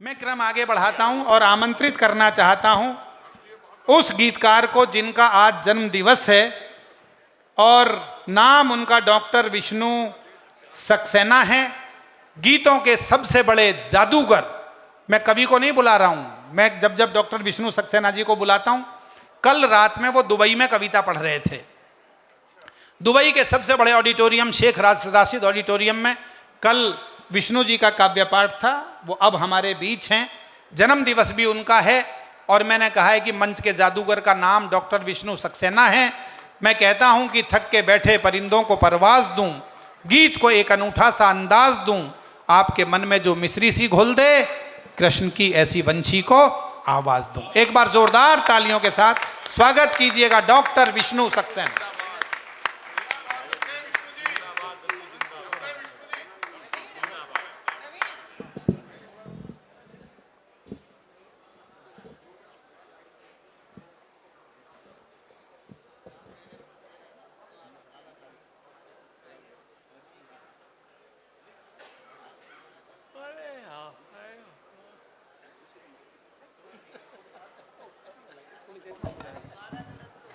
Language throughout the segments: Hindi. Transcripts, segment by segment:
मैं क्रम आगे बढ़ाता हूं और आमंत्रित करना चाहता हूं उस गीतकार को जिनका आज जन्म दिवस है और नाम उनका डॉक्टर विष्णु सक्सेना है। गीतों के सबसे बड़े जादूगर। मैं कवि को नहीं बुला रहा हूं, मैं जब डॉक्टर विष्णु सक्सेना जी को बुलाता हूं। कल रात में वो दुबई में कविता पढ़ रहे थे। दुबई के सबसे बड़े ऑडिटोरियम शेख राशिद ऑडिटोरियम में कल विष्णु जी का काव्य पाठ था। वो अब हमारे बीच हैं, जन्म दिवस भी उनका है और मैंने कहा है कि मंच के जादूगर का नाम डॉक्टर विष्णु सक्सेना है। मैं कहता हूं कि थक के बैठे परिंदों को परवाज दूं, गीत को एक अनूठा सा अंदाज दूं, आपके मन में जो मिश्री सी घोल दे, कृष्ण की ऐसी वंशी को आवाज दूं। एक बार जोरदार तालियों के साथ स्वागत कीजिएगा डॉक्टर विष्णु सक्सेना।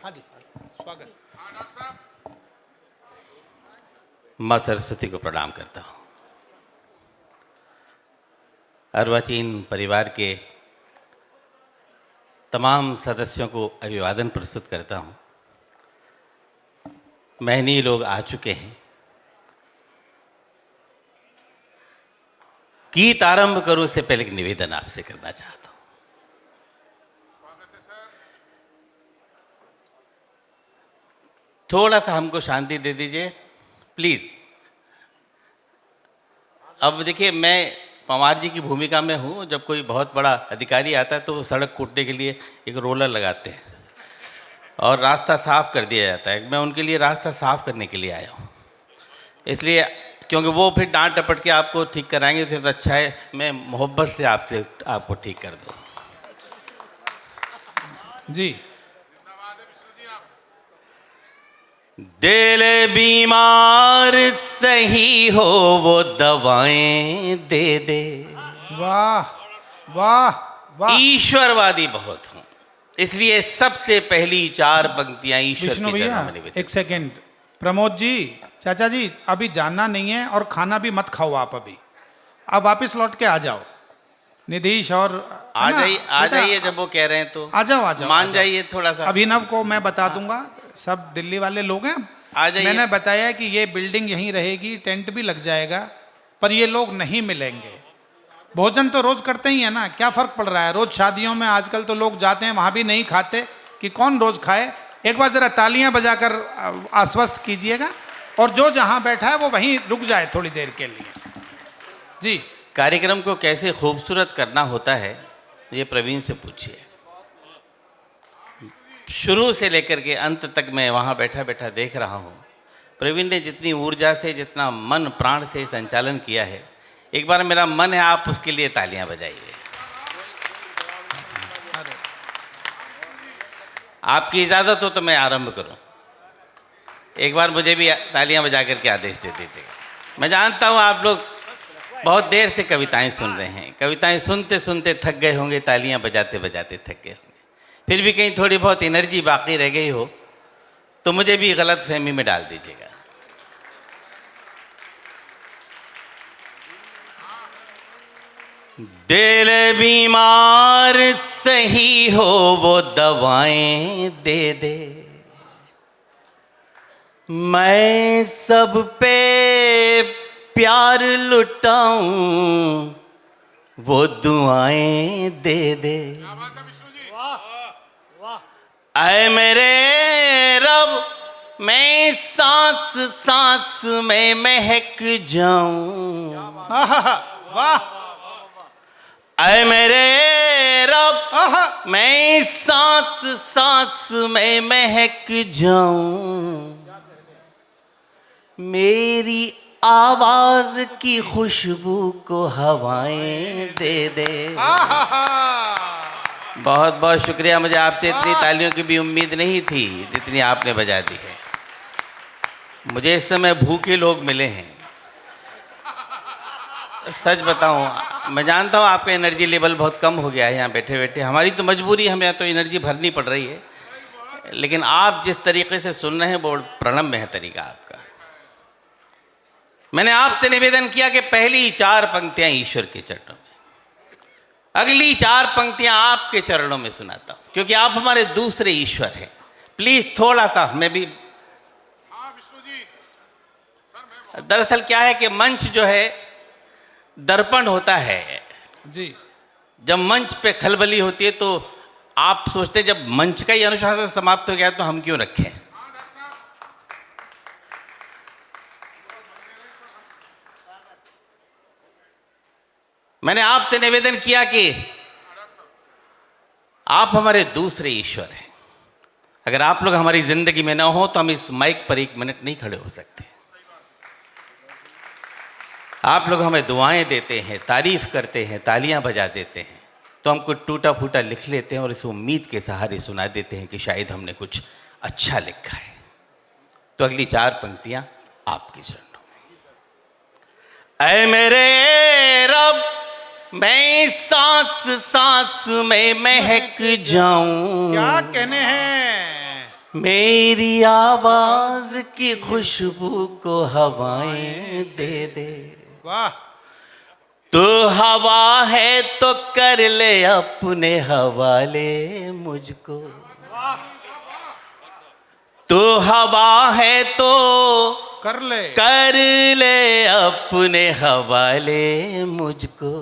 हाँ जी, स्वागत। माँ सरस्वती को प्रणाम करता हूँ। अर्वाचीन परिवार के तमाम सदस्यों को अभिवादन प्रस्तुत करता हूँ। महनीय लोग आ चुके हैं। गीत आरंभ करूँ उससे पहले एक निवेदन आपसे करना चाहता हूँ। थोड़ा सा हमको शांति दे दीजिए प्लीज। अब देखिए, मैं पवार जी की भूमिका में हूँ। जब कोई बहुत बड़ा अधिकारी आता है तो वो सड़क कूटने के लिए एक रोलर लगाते हैं और रास्ता साफ कर दिया जाता है। मैं उनके लिए रास्ता साफ करने के लिए आया हूँ, इसलिए क्योंकि वो फिर डांट डपट के आपको ठीक कराएंगे, उससे अच्छा है मैं मोहब्बत से आपको ठीक कर दूँ। जी। दिल बीमार सही हो वो दवाएं दे दे। वाह वाह वाह। ईश्वरवादी बहुत हूं, इसलिए सबसे पहली चार पंक्तियां ईश्वर विष्णु के भैया चरणों में निवेदित। एक सेकेंड। प्रमोद जी, चाचा जी, अभी जानना नहीं है और खाना भी मत खाओ आप। अभी आप वापस लौट के आ जाओ। निधीश और आ जाइए जब वो कह रहे हैं तो आ जाओ मान जाइए थोड़ा सा। अभिनव को मैं बता दूंगा, सब दिल्ली वाले लोग हैं। आ जाइए। मैंने बताया कि ये बिल्डिंग यहीं रहेगी, टेंट भी लग जाएगा, पर ये लोग नहीं मिलेंगे। भोजन तो रोज करते ही है ना, क्या फर्क पड़ रहा है। रोज शादियों में आजकल तो लोग जाते हैं, वहां भी नहीं खाते कि कौन रोज खाए। एक बार जरा तालियां बजाकर आश्वस्त कीजिएगा और जो जहां बैठा है वो वहीं रुक जाए थोड़ी देर के लिए। जी। कार्यक्रम को कैसे खूबसूरत करना होता है ये प्रवीण से पूछिए। शुरू से लेकर के अंत तक मैं वहाँ बैठा बैठा देख रहा हूँ। प्रवीण ने जितनी ऊर्जा से, जितना मन प्राण से संचालन किया है, एक बार मेरा मन है आप उसके लिए तालियां बजाइए। आपकी इजाज़त हो तो मैं आरंभ करूँ। एक बार मुझे भी तालियां बजा करके आदेश दे दीजिएगा। मैं जानता हूँ आप लोग बहुत देर से कविताएं सुन रहे हैं। कविताएं सुनते सुनते थक गए होंगे, तालियां बजाते बजाते थक गए होंगे। फिर भी कहीं थोड़ी बहुत एनर्जी बाकी रह गई हो तो मुझे भी गलत फहमी में डाल दीजिएगा। दिल बीमार सही हो वो दवाएं दे दे, मैं सब पे प्यार लुटाऊं वो दुआएं दे दे। ऐ मेरे रब मैं सांस सांस में महक जाऊं। वाह। ऐ मेरे रब मैं सांस सांस में महक जाऊं, मेरी आवाज की खुशबू को हवाएं दे दे। बहुत बहुत शुक्रिया। मुझे आपसे इतनी तालियों की भी उम्मीद नहीं थी जितनी आपने बजा दी है। मुझे इस समय भूखे लोग मिले हैं। सच बताऊं, मैं जानता हूं आपका एनर्जी लेवल बहुत कम हो गया है यहाँ बैठे बैठे। हमारी तो मजबूरी, हमें तो एनर्जी भरनी पड़ रही है, लेकिन आप जिस तरीके से सुन रहे हैं वो प्रणम्य है तरीका आपका। मैंने आपसे निवेदन किया कि पहली 4 पंक्तियां ईश्वर के चरणों में, अगली 4 पंक्तियां आपके चरणों में सुनाता हूं, क्योंकि आप हमारे दूसरे ईश्वर हैं। प्लीज थोड़ा सा मैं भी, दरअसल क्या है कि मंच जो है दर्पण होता है जी। जब मंच पे खलबली होती है तो आप सोचते हैं जब मंच का ही अनुशासन समाप्त हो गया तो हम क्यों रखें। मैंने आपसे निवेदन किया कि आप हमारे दूसरे ईश्वर हैं। अगर आप लोग हमारी जिंदगी में ना हो तो हम इस माइक पर 1 मिनट नहीं खड़े हो सकते। आप लोग हमें दुआएं देते हैं, तारीफ करते हैं, तालियां बजा देते हैं, तो हम कुछ टूटा फूटा लिख लेते हैं और इस उम्मीद के सहारे सुना देते हैं कि शायद हमने कुछ अच्छा लिखा है। तो अगली 4 पंक्तियां आपके चरणों में। ऐ मेरे रब, मैं सांस सांस में महक जाऊं, क्या कहने हैं। मेरी आवाज की खुशबू को हवाएं दे दे। वाह। तो हवा है तो कर ले अपने हवाले मुझको, तो हवा है तो कर ले अपने हवाले मुझको,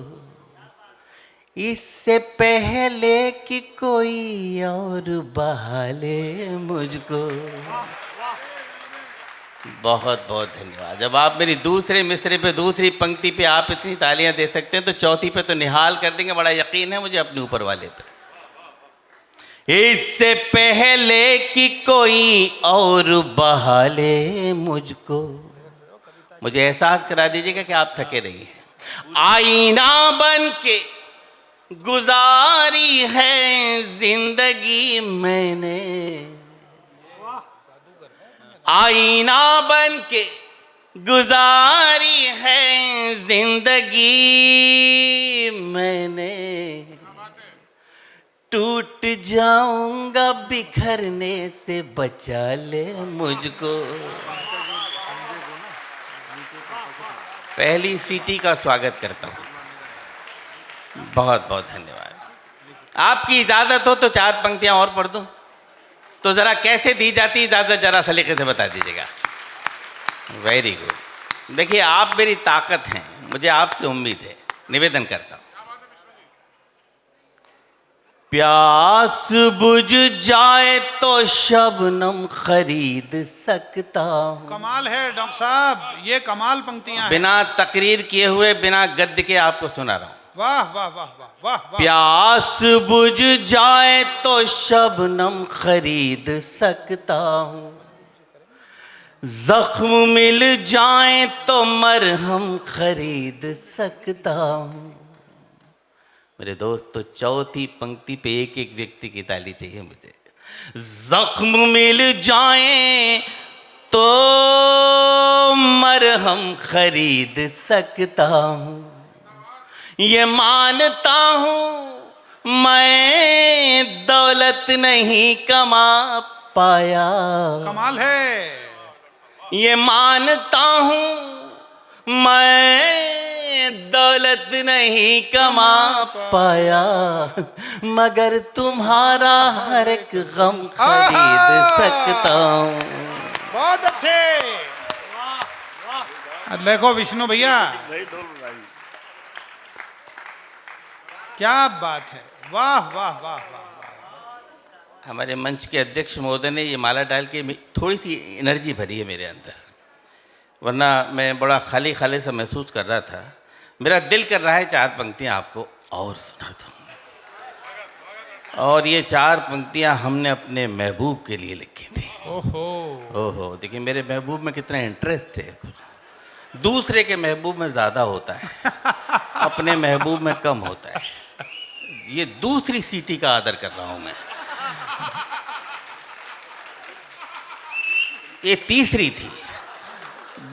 इससे पहले कि कोई और बहाले मुझको। बहुत बहुत धन्यवाद। जब आप मेरी दूसरे मिसरे पे, दूसरी पंक्ति पे आप इतनी तालियां दे सकते हैं तो चौथी पे तो निहाल कर देंगे। बड़ा यकीन है मुझे अपने ऊपर वाले पे। इससे पहले कि कोई और बहाले मुझको, मुझे एहसास करा दीजिएगा कि आप थके नहीं हैं। आईना बन के गुजारी है जिंदगी मैंने, आईना बन के गुजारी है जिंदगी मैंने, टूट जाऊंगा बिखरने से बचा ले मुझको। पहली सीटी का स्वागत करता हूं। बहुत बहुत धन्यवाद। आपकी इजाजत हो तो 4 पंक्तियां और पढ़ दूं? तो जरा कैसे दी जाती इजाजत, जरा सलीके से बता दीजिएगा। Very good. देखिए आप मेरी ताकत हैं, मुझे आपसे उम्मीद है। निवेदन करता हूं। प्यास बुझ जाए तो शबनम खरीद सकता हूं। कमाल है डॉक्टर साहब, ये कमाल पंक्तियां हैं। बिना तकरीर किए हुए, बिना गद्य के आपको सुना रहा हूं। वाह वाह वाह वाह वाह वाह। प्यास बुझ जाए तो शबनम खरीद सकता हूं, जख्म मिल जाए तो मरहम खरीद सकता हूं। मेरे दोस्त, तो चौथी पंक्ति पे एक एक व्यक्ति की ताली चाहिए मुझे। जख्म मिल जाए तो मरहम खरीद सकता हूं, ये मानता हूं मैं दौलत नहीं कमा पाया। कमाल है। ये मानता हूं मैं दौलत नहीं कमा पाया, मगर तुम्हारा हर एक गम खरीद सकता हूं। बहुत अच्छे। देखो विष्णु भैया, क्या बात है। वाह वाह वाह वाह। हमारे मंच के अध्यक्ष महोदय ने ये माला डाल के थोड़ी सी एनर्जी भरी है मेरे अंदर, वरना मैं बड़ा खाली खाली सा महसूस कर रहा था। मेरा दिल कर रहा है 4 पंक्तियां आपको और सुना दूं। और ये 4 पंक्तियां हमने अपने महबूब के लिए लिखी थी। ओहो ओहो, देखिए मेरे महबूब में कितना इंटरेस्ट है। दूसरे के महबूब में ज़्यादा होता है, अपने महबूब में कम होता है। ये दूसरी सीटी का आदर कर रहा हूं मैं। ये तीसरी थी।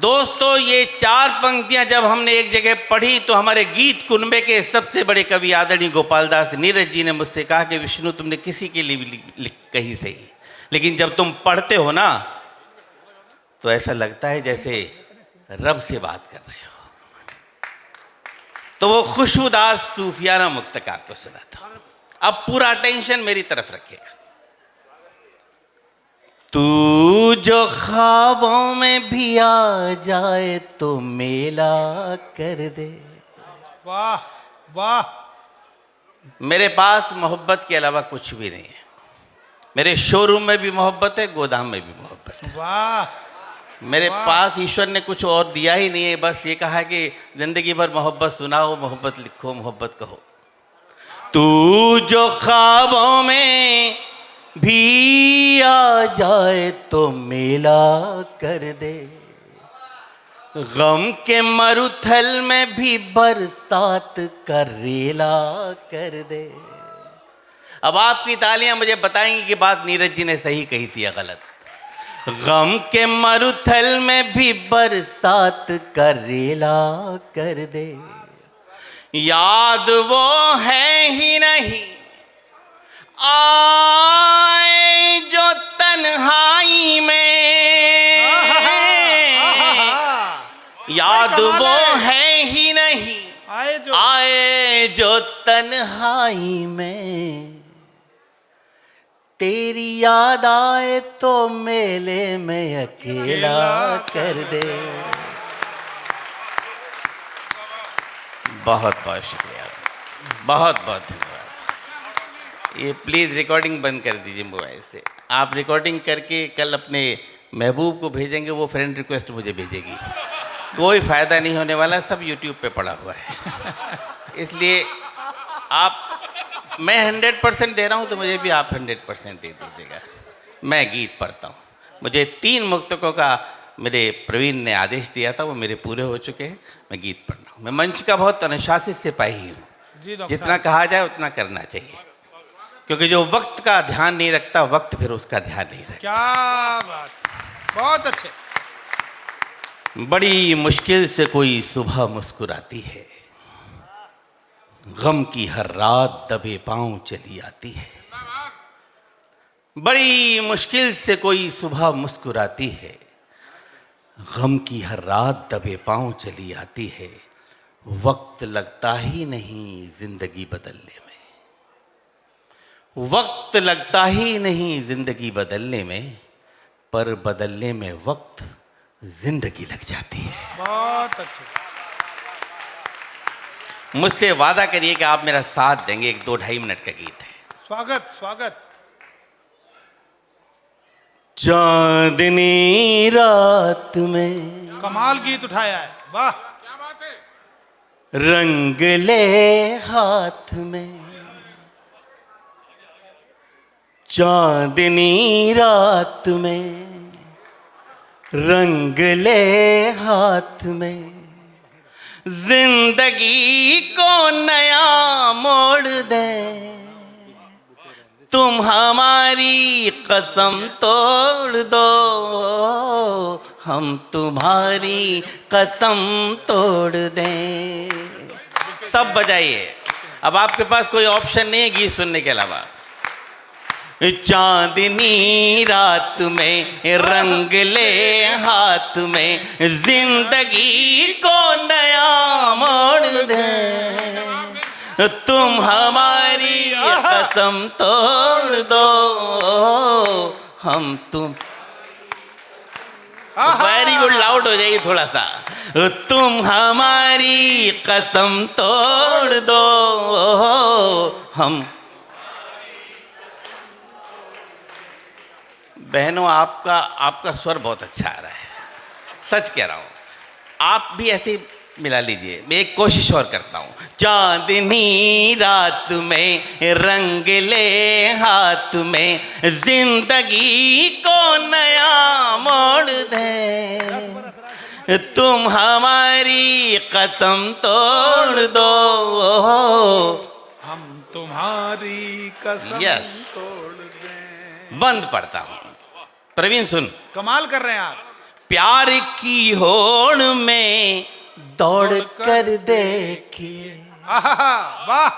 दोस्तों, ये 4 पंक्तियां जब हमने एक जगह पढ़ी तो हमारे गीत कुनबे के सबसे बड़े कवि आदरणीय गोपाल दास नीरज जी ने मुझसे कहा कि विष्णु, तुमने किसी के लिए भी कही सही, लेकिन जब तुम पढ़ते हो ना तो ऐसा लगता है जैसे रब से बात कर रहे हो। तो वो खुशबूदार सूफियाना मुक्तक आपको सुना था। अब पूरा अटेंशन मेरी तरफ रखिएगा। तू जो ख्वाबों में भी आ जाए तो मेला कर दे। वाह वाह। मेरे पास मोहब्बत के अलावा कुछ भी नहीं है। मेरे शोरूम में भी मोहब्बत है, गोदाम में भी मोहब्बत है। वाह। मेरे पास ईश्वर ने कुछ और दिया ही नहीं है, बस ये कहा है कि जिंदगी भर मोहब्बत सुनाओ, मोहब्बत लिखो, मोहब्बत कहो। तू जो ख्वाबों में भी आ जाए तो मेला कर दे, गम के मरुथल में भी बरसात का रेला कर दे। अब आपकी तालियां मुझे बताएंगी कि बात नीरज जी ने सही कही थी या गलत। गम के मरुथल में भी बरसात का रेला कर दे, याद वो है ही नहीं आए जो तन्हाई में, याद वो है ही नहीं आए जो तन्हाई में, तेरी याद आए तो मेले में अकेला कर दे। बहुत बहुत शुक्रिया, बहुत बहुत धन्यवाद। ये प्लीज़ रिकॉर्डिंग बंद कर दीजिए मोबाइल से। आप रिकॉर्डिंग करके कल अपने महबूब को भेजेंगे, वो फ्रेंड रिक्वेस्ट मुझे भेजेगी। कोई फ़ायदा नहीं होने वाला, सब यूट्यूब पे पड़ा हुआ है। इसलिए आप, मैं 100% दे रहा हूँ तो मुझे भी आप 100% दे दीजिएगा। मैं गीत पढ़ता हूँ। मुझे 3 मुक्तकों का मेरे प्रवीण ने आदेश दिया था, वो मेरे पूरे हो चुके हैं। मैं गीत पढ़ रहा हूँ। मैं मंच का बहुत अनुशासित सिपाही हूँ। जितना कहा जाए उतना करना चाहिए, क्योंकि जो वक्त का ध्यान नहीं रखता, वक्त फिर उसका ध्यान नहीं रखता। क्या बात, बहुत अच्छे। बड़ी मुश्किल से कोई सुबह मुस्कुराती है, गम की हर रात दबे पांव चली आती है। बड़ी मुश्किल से कोई सुबह मुस्कुराती है, गम की हर रात दबे पांव चली आती है। वक्त लगता ही नहीं जिंदगी बदलने में, वक्त लगता ही नहीं जिंदगी बदलने में, पर बदलने में वक्त जिंदगी लग जाती है। बहुत अच्छे। मुझसे वादा करिए कि आप मेरा साथ देंगे। 1-2-2.5 मिनट का गीत है। स्वागत स्वागत। चांदनी रात में कमाल गीत उठाया है, वाह। रंग ले हाथ में, चांदनी रात में रंग ले हाथ में, जिंदगी को नया मोड़ दे। तुम हमारी कसम तोड़ दो, हम तुम्हारी कसम तोड़ दें। सब बजाइए। अब आपके पास कोई ऑप्शन नहीं है गीत सुनने के अलावा। चांदनी रात में रंग ले हाथ में, जिंदगी को नया मोड़ दे। तुम हमारी कसम तोड़ दो, हम तुम। वेरी गुड, लाउड हो जाएगी थोड़ा सा। तुम हमारी कसम तोड़ दो, हम। बहनों, आपका स्वर बहुत अच्छा आ रहा है, सच कह रहा हूँ। आप भी ऐसे मिला लीजिए। मैं एक कोशिश और करता हूँ। चांदनी रात में रंग ले हाथ में, जिंदगी को नया मोड़ दे। तुम हमारी कसम तोड़ दो, हम तुम्हारी कसम तोड़ दें। बंद पड़ता हूँ। प्रवीण सुन, कमाल कर रहे हैं आप। प्यार की होड़ में दौड़ कर देखिए, वाह,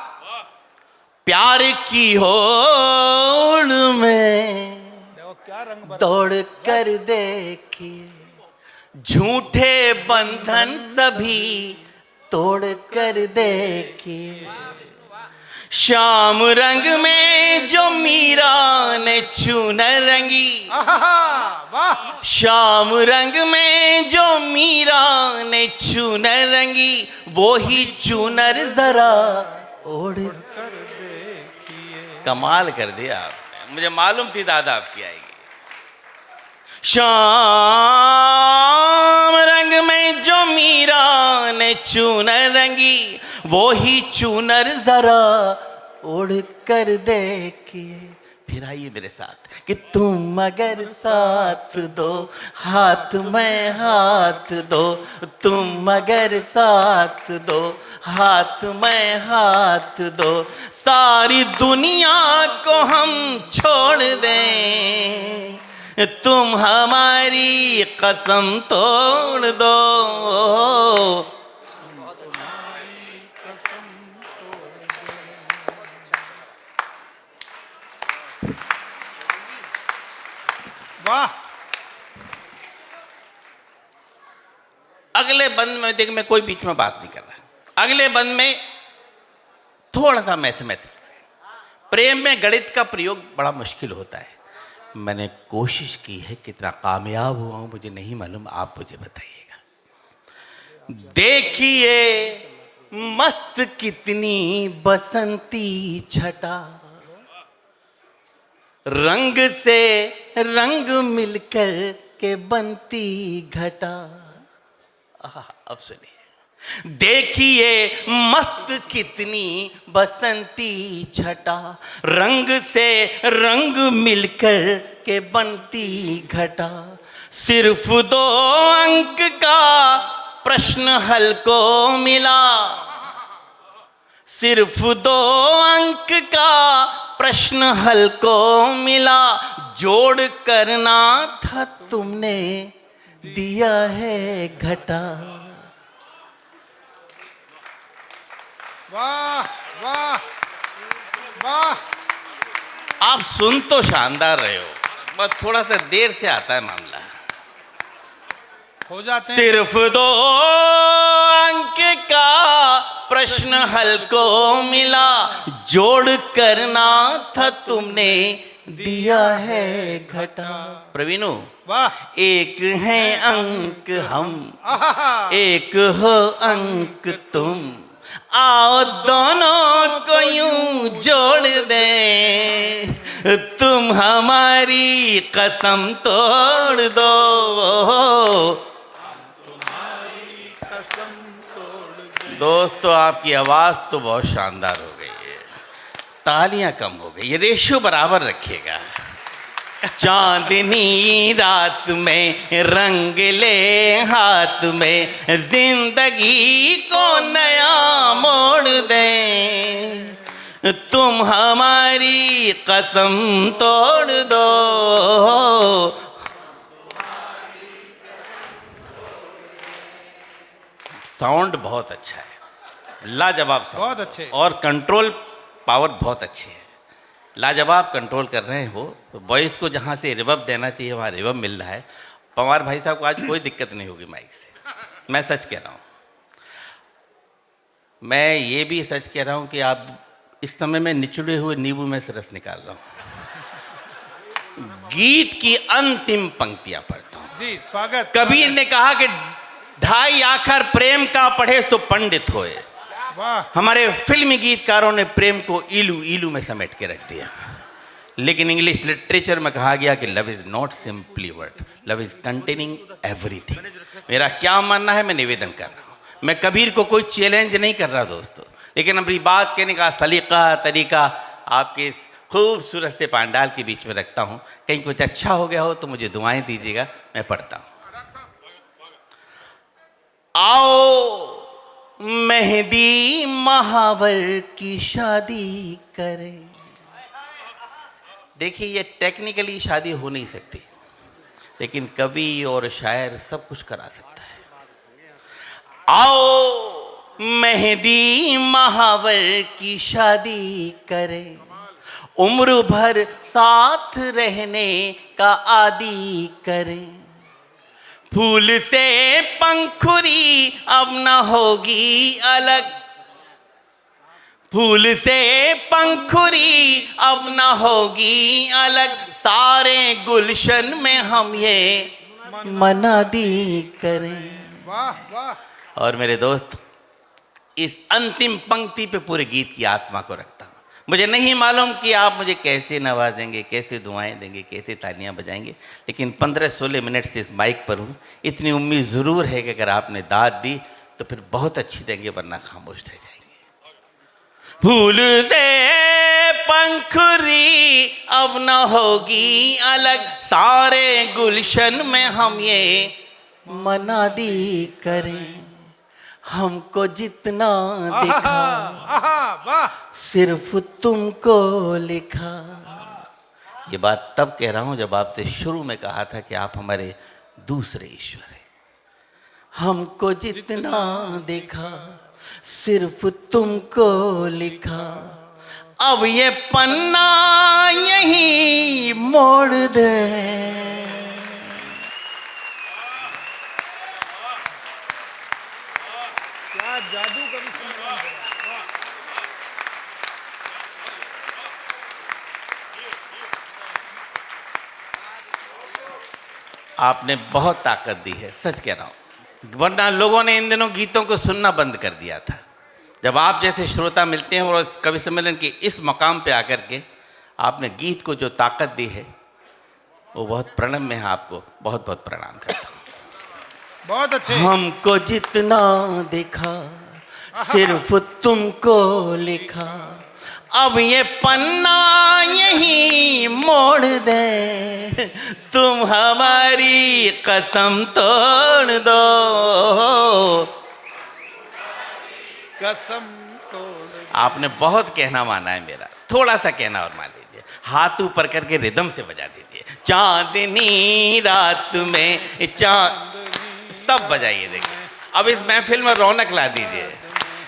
प्यार की होड़ में क्या रंग दौड़ कर देखिए, झूठे बंधन सभी तोड़ कर देखिए। श्याम रंग में जो मीरा ने चूनर रंगी, वाह, श्याम रंग में जो मीरा ने चूनर रंगी, वो ही चूनर जरा ओढ़ कर देखिए। कमाल कर दिया आपने, मुझे मालूम थी दादा आपकी आएगी। श्याम रंग में जो मीरा ने चूनर रंगी, वो ही चूनर जरा ओढ़ कर देखिए। फिर आइए मेरे साथ कि तुम अगर साथ दो हाथ में हाथ दो, तुम अगर साथ दो हाथ में हाथ दो, सारी दुनिया को हम छोड़ दें, तुम हमारी कसम तोड़ दो। वाह, अगले बंद में देख, मैं कोई बीच में बात नहीं कर रहा, अगले बंद में थोड़ा सा मैथमेटिक्स, प्रेम में गणित का प्रयोग बड़ा मुश्किल होता है। मैंने कोशिश की है, कितना कामयाब हुआ हूं मुझे नहीं मालूम, आप मुझे बताइएगा। देखिए मस्त कितनी बसंती छटा, रंग से रंग मिलकर के बनती घटा। अब सुनिए, देखिए मस्त कितनी बसंती छटा, रंग से रंग मिलकर के बनती घटा, सिर्फ 2 अंक का प्रश्न हल को मिला, सिर्फ 2 अंक का प्रश्न हल को मिला, जोड़ करना था तुमने दिया है घटा। वाह, वाह, वाह। आप सुन तो शानदार रहे हो, बस थोड़ा सा देर से आता है मामला। हो जाते हैं। सिर्फ 2 अंक का प्रश्न हल को मिला, जोड़ करना था तुमने दिया है घटा। प्रवीणु, वाह, एक है अंक हम, एक हो अंक तुम, आओ दोनों को यूं जोड़ दें, तुम हमारी कसम तोड़ दो। दोस्तों, आपकी आवाज तो बहुत शानदार हो गई है, तालियां कम हो गई, ये रेशियो बराबर रखिएगा। चांदनी रात में रंग ले हाथ में, जिंदगी को नया मोड़ दें, तुम हमारी कसम तोड़ दो। साउंड बहुत अच्छा है, लाजवाब साउंड, बहुत अच्छे। और कंट्रोल पावर बहुत अच्छी है, लाजवाब कंट्रोल कर रहे हैं वो। तो वॉइस को जहाँ से रिवर्ब देना चाहिए वहाँ रिवर्ब मिल रहा है। पवार भाई साहब को आज कोई दिक्कत नहीं होगी माइक से, मैं सच कह रहा हूँ। मैं ये भी सच कह रहा हूँ कि आप इस समय में निचुड़े हुए नींबू में से रस निकाल रहा हूँ। गीत की अंतिम पंक्तियां पढ़ता हूँ। जी, स्वागत। कबीर ने कहा कि 2.5 आखर प्रेम का पढ़े सो पंडित होए। वाह, हमारे फिल्मी गीतकारों ने प्रेम को इलू इलू में समेट के रख दिया, लेकिन इंग्लिश लिटरेचर में कहा गया कि love is not simply word, love is containing everything. मेरा क्या मानना है, मैं निवेदन कर रहा हूँ, मैं कबीर को कोई चैलेंज नहीं कर रहा दोस्तों, लेकिन अपनी बात कहने का सलीका तरीका आपके इस खूबसूरत से पांडाल के बीच में रखता हूँ। कहीं कुछ अच्छा हो गया हो तो मुझे दुआएं दीजिएगा, मैं पढ़ता हूँ। आओ मेहंदी महावर की शादी करें। देखिए, ये टेक्निकली शादी हो नहीं सकती, लेकिन कवि और शायर सब कुछ करा सकता है। आओ मेहंदी महावर की शादी करें, उम्र भर साथ रहने का आदी करें। फूल से पंखुड़ी अब न होगी अलग, फूल से पंखुड़ी अब न होगी अलग, सारे गुलशन में हम ये मनादी करें। वाह वाह। और मेरे दोस्त, इस अंतिम पंक्ति पे पूरे गीत की आत्मा को रखता हूँ। मुझे नहीं मालूम कि आप मुझे कैसे नवाजेंगे, कैसे दुआएं देंगे, कैसे तालियां बजाएंगे, लेकिन 15-16 मिनट से इस माइक पर हूँ। इतनी उम्मीद ज़रूर है कि अगर आपने दाद दी तो फिर बहुत अच्छी देंगे, वरना खामोश रह जाएंगे। फूल से पंखुड़ी अब न होगी अलग, सारे गुलशन में हम ये मनादी करें। हमको जितना दिखा वाह, सिर्फ तुमको लिखा। ये बात तब कह रहा हूं जब आपसे शुरू में कहा था कि आप हमारे दूसरे ईश्वर हैं। हमको जितना देखा सिर्फ तुमको लिखा, अब ये पन्ना यही मोड़ दे। क्या जादू कवि सम्मेलन है। आपने बहुत ताकत दी है, सच कह रहा हूँ, वरना लोगों ने इन दिनों गीतों को सुनना बंद कर दिया था। जब आप जैसे श्रोता मिलते हैं और इस कवि सम्मेलन के इस मकाम पे आकर के आपने गीत को जो ताकत दी है, वो बहुत प्रणम्य है। आपको बहुत बहुत प्रणाम करता हूँ। बहुत अच्छे। हमको जितना देखा सिर्फ तुमको लिखा, अब ये पन्ना यही मोड़ दे। तुम हमारी कसम तोड़ दो, कसम तोड़। आपने बहुत कहना माना है मेरा, थोड़ा सा कहना और मान लीजिए। हाथ ऊपर करके रिदम से बजा दीजिए। चांदनी रात में चांद, सब बजाइए। देखिए अब इस महफिल में रौनक ला दीजिए।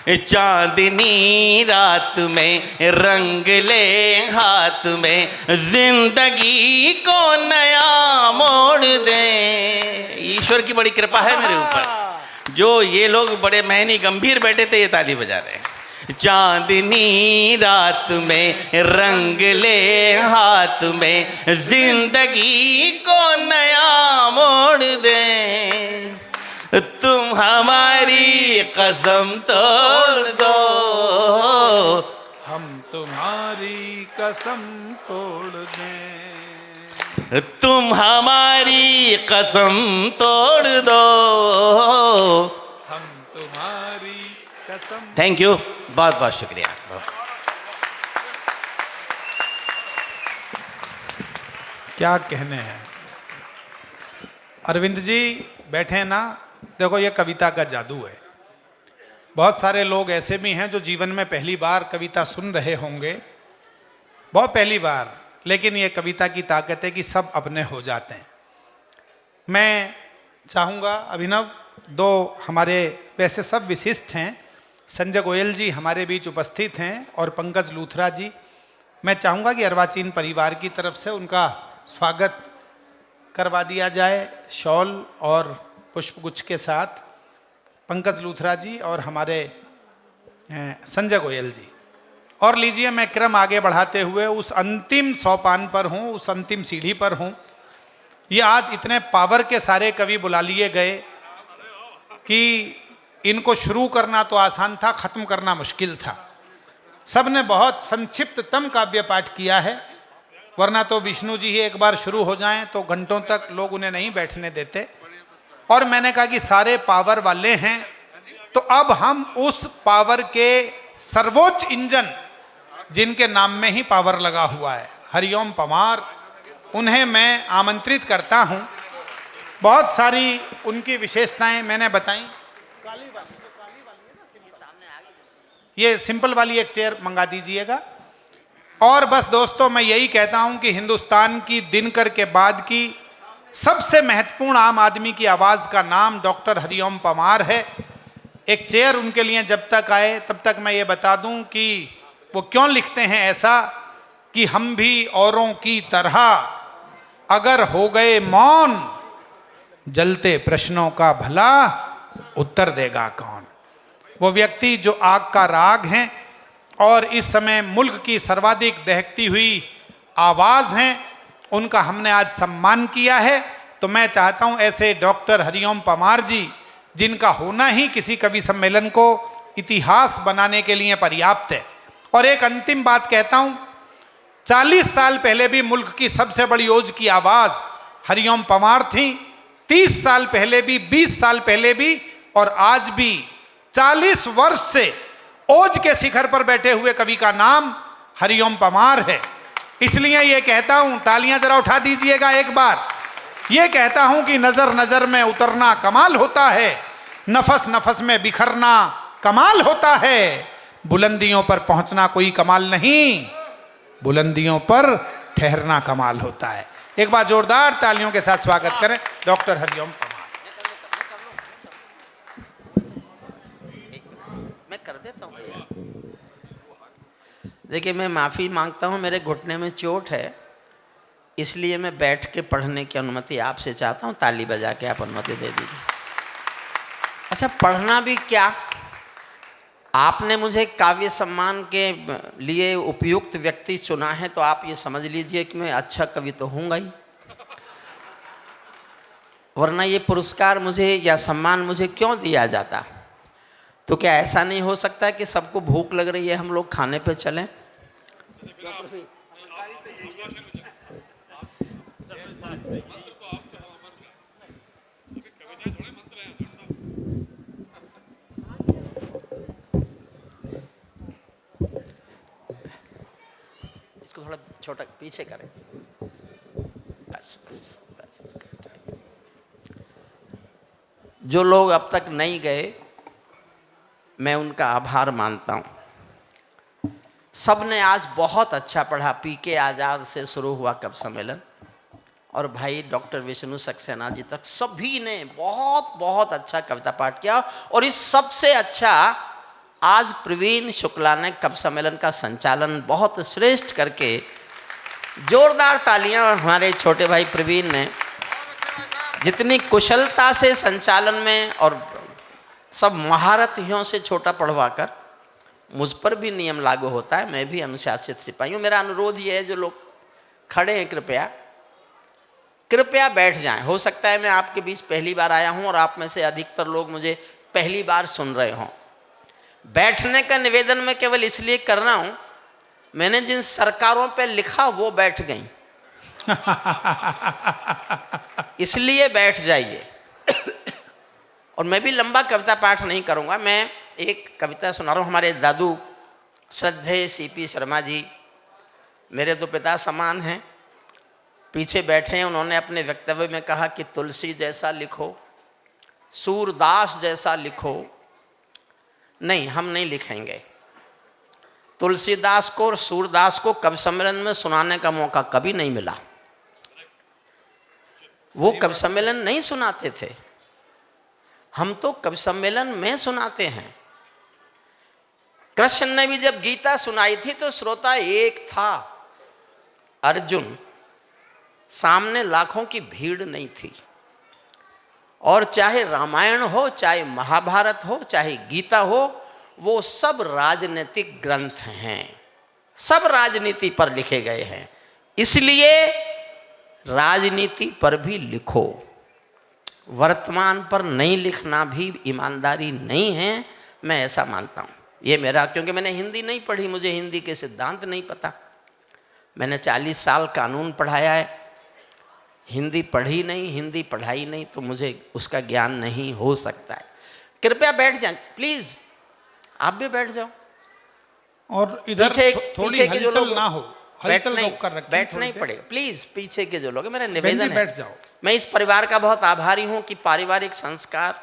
चांदनी रात में रंग ले हाथ में, जिंदगी को नया मोड़ दे। ईश्वर की बड़ी कृपा है मेरे ऊपर, जो ये लोग बड़े महनी गंभीर बैठे थे, ये ताली बजा रहे हैं। चांदनी रात में रंग ले हाथ में, जिंदगी को नया मोड़ दे। तुम हमारी कसम तोड़ दो, हम तुम्हारी कसम तोड़ दें। तुम हमारी कसम तोड़ दो, हम तुम्हारी कसम। थैंक यू, बहुत बहुत शुक्रिया। क्या कहने हैं। अरविंद जी बैठे हैं ना, देखो ये कविता का जादू है। बहुत सारे लोग ऐसे भी हैं जो जीवन में पहली बार कविता सुन रहे होंगे, बहुत पहली बार, लेकिन ये कविता की ताकत है कि सब अपने हो जाते हैं। मैं चाहूँगा अभिनव, दो हमारे वैसे सब विशिष्ट हैं, संजय गोयल जी हमारे बीच उपस्थित हैं और पंकज लूथरा जी। मैं चाहूँगा कि अर्वाचीन परिवार की तरफ से उनका स्वागत करवा दिया जाए शॉल और पुष्पगुच्छ के साथ। पंकज लूथरा जी और हमारे संजय गोयल जी। और लीजिए, मैं क्रम आगे बढ़ाते हुए उस अंतिम सोपान पर हूँ, उस अंतिम सीढ़ी पर हूँ। ये आज इतने पावर के सारे कवि बुला लिए गए कि इनको शुरू करना तो आसान था, खत्म करना मुश्किल था। सब ने बहुत संक्षिप्ततम काव्य पाठ किया है, वरना तो विष्णु जी ही एक बार शुरू हो जाएं तो घंटों तक लोग उन्हें नहीं बैठने देते। और मैंने कहा कि सारे पावर वाले हैं, तो अब हम उस पावर के सर्वोच्च इंजन, जिनके नाम में ही पावर लगा हुआ है, हरिओम पवार, उन्हें मैं आमंत्रित करता हूं। बहुत सारी उनकी विशेषताएं मैंने बताई। ये सिंपल वाली एक चेयर मंगा दीजिएगा। और बस दोस्तों, मैं यही कहता हूं कि हिंदुस्तान की दिनकर के बाद की सबसे महत्वपूर्ण आम आदमी की आवाज का नाम डॉक्टर हरिओम परमार है। एक चेयर उनके लिए जब तक आए तब तक मैं ये बता दूं कि वो क्यों लिखते हैं ऐसा कि हम भी औरों की तरह अगर हो गए मौन, जलते प्रश्नों का भला उत्तर देगा कौन। वो व्यक्ति जो आग का राग हैं और इस समय मुल्क की सर्वाधिक दहकती हुई आवाज हैं, उनका हमने आज सम्मान किया है। तो मैं चाहता हूं ऐसे डॉक्टर हरिओम परमार जी, जिनका होना ही किसी कवि सम्मेलन को इतिहास बनाने के लिए पर्याप्त है। और एक अंतिम बात कहता हूं, 40 साल पहले भी मुल्क की सबसे बड़ी ओज की आवाज हरिओम परमार थी, 30 साल पहले भी, 20 साल पहले भी, और आज भी 40 वर्ष से ओज के शिखर पर बैठे हुए कवि का नाम हरिओम परमार है। इसलिए ये कहता हूं, तालियां जरा उठा दीजिएगा एक बार, ये कहता हूं कि नजर नजर में उतरना कमाल होता है, नफस नफस में बिखरना कमाल होता है, बुलंदियों पर पहुंचना कोई कमाल नहीं, बुलंदियों पर ठहरना कमाल होता है। एक बार जोरदार तालियों के साथ स्वागत करें डॉक्टर हरिओम परमार। मैं कर देता हूं भैया। देखिए, मैं माफी मांगता हूं, मेरे घुटने में चोट है, इसलिए मैं बैठ के पढ़ने की अनुमति आपसे चाहता हूं। ताली बजा के आप अनुमति दे दीजिए। अच्छा, पढ़ना भी क्या, आपने मुझे काव्य सम्मान के लिए उपयुक्त व्यक्ति चुना है, तो आप ये समझ लीजिए कि मैं अच्छा कवि तो हूँगा ही, वरना ये पुरस्कार मुझे या सम्मान मुझे क्यों दिया जाता। तो क्या ऐसा नहीं हो सकता कि सबको भूख लग रही है, हम लोग खाने पे चलें? इसको थोड़ा छोटा पीछे करें। बस बस बस। जो लोग अब तक नहीं गए, मैं उनका आभार मानता हूं। सबने आज बहुत अच्छा पढ़ा। पीके आजाद से शुरू हुआ कवि सम्मेलन और भाई डॉक्टर विष्णु सक्सेना जी तक, सभी ने बहुत बहुत अच्छा कविता पाठ किया। और इस सबसे अच्छा आज प्रवीण शुक्ला ने कवि सम्मेलन का संचालन बहुत श्रेष्ठ करके, जोरदार तालियां हमारे छोटे भाई प्रवीण ने, जितनी कुशलता से संचालन में और सब महारथियों से छोटा पढ़वाकर, मुझ पर भी नियम लागू होता है, मैं भी अनुशासित सिपाही हूँ। मेरा अनुरोध ये है, जो लोग खड़े हैं कृपया कृपया बैठ जाएं। हो सकता है मैं आपके बीच पहली बार आया हूँ और आप में से अधिकतर लोग मुझे पहली बार सुन रहे हों। बैठने का निवेदन मैं केवल इसलिए कर रहा हूँ, मैंने जिन सरकारों पे लिखा वो बैठ गई, इसलिए बैठ जाइए। और मैं भी लंबा कविता पाठ नहीं करूँगा, मैं एक कविता सुना रहा हूँ। हमारे दादू श्रद्धेय सीपी शर्मा जी मेरे तो पिता समान हैं, पीछे बैठे हैं। उन्होंने अपने वक्तव्य में कहा कि तुलसी जैसा लिखो, सूरदास जैसा लिखो। नहीं, हम नहीं लिखेंगे। तुलसीदास को और सूरदास को कवि सम्मेलन में सुनाने का मौका कभी नहीं मिला। वो कवि सम्मेलन नहीं सुनाते थे, हम तो कवि सम्मेलन में सुनाते हैं। कृष्ण ने भी जब गीता सुनाई थी तो श्रोता एक था, अर्जुन। सामने लाखों की भीड़ नहीं थी। और चाहे रामायण हो, चाहे महाभारत हो, चाहे गीता हो, वो सब राजनीतिक ग्रंथ हैं, सब राजनीति पर लिखे गए हैं। इसलिए राजनीति पर भी लिखो, वर्तमान पर नहीं लिखना भी ईमानदारी नहीं है, मैं ऐसा मानता हूँ। ये मेरा, क्योंकि मैंने हिंदी नहीं पढ़ी, मुझे हिंदी के सिद्धांत नहीं पता। मैंने 40 साल कानून पढ़ाया है, हिंदी पढ़ी नहीं, हिंदी पढ़ाई नहीं, तो मुझे उसका ज्ञान नहीं हो सकता है। कृपया बैठ जाएं प्लीज, आप भी बैठ जाओ। और इधर थोड़ी हलचल ना हो, हलचल रोक कर रखें। बैठना ही पड़ेगा प्लीज, पीछे के जो लोग हैं, मेरा निवेदन है बैठ जाओ। मैं इस परिवार का बहुत आभारी हूं कि पारिवारिक संस्कार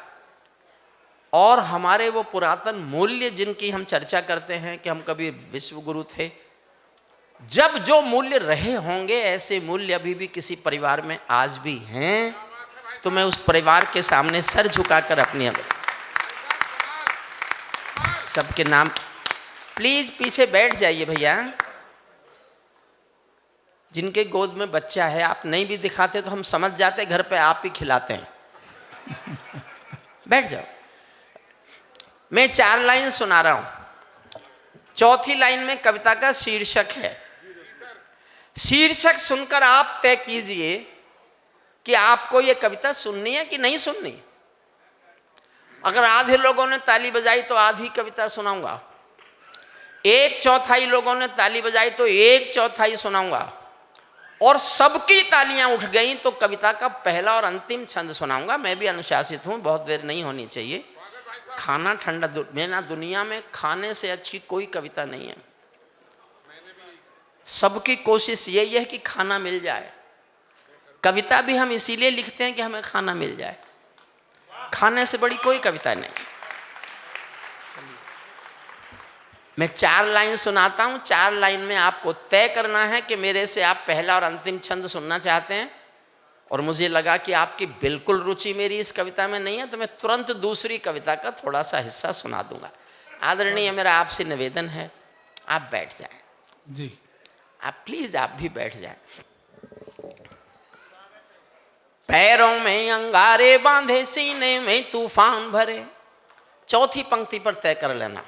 और हमारे वो पुरातन मूल्य जिनकी हम चर्चा करते हैं कि हम कभी विश्व गुरु थे जब जो मूल्य रहे होंगे ऐसे मूल्य अभी भी किसी परिवार में आज भी हैं, तो मैं उस परिवार के सामने सर झुकाकर अपनी सबके नाम, प्लीज पीछे बैठ जाइए भैया। जिनके गोद में बच्चा है, आप नहीं भी दिखाते तो हम समझ जाते घर पे आप ही खिलाते हैं। बैठ जाओ। मैं 4 लाइन सुना रहा हूं। चौथी लाइन में कविता का शीर्षक है। शीर्षक सुनकर आप तय कीजिए कि आपको यह कविता सुननी है कि नहीं सुननी। अगर आधे लोगों ने ताली बजाई तो आधी कविता सुनाऊंगा, 1/4 लोगों ने ताली बजाई तो 1/4 सुनाऊंगा, और सबकी तालियां उठ गई तो कविता का पहला और अंतिम छंद सुनाऊंगा। मैं भी अनुशासित हूं, बहुत देर नहीं होनी चाहिए। खाना ठंडा, मेरा दुनिया में खाने से अच्छी कोई कविता नहीं है। सबकी कोशिश यही है कि खाना मिल जाए। कविता भी हम इसीलिए लिखते हैं कि हमें खाना मिल जाए, खाने से बड़ी कोई कविता नहीं। मैं 4 लाइन सुनाता हूं, 4 लाइन में आपको तय करना है कि मेरे से आप पहला और अंतिम छंद सुनना चाहते हैं। और मुझे लगा कि आपकी बिल्कुल रुचि मेरी इस कविता में नहीं है, तो मैं तुरंत दूसरी कविता का थोड़ा सा हिस्सा सुना दूंगा। आदरणीय, मेरा आपसे निवेदन है, आप बैठ जाएं जी। आप प्लीज, आप भी बैठ जाएं। पैरों में अंगारे बांधे, सीने में तूफान भरे। चौथी पंक्ति पर तय कर लेना।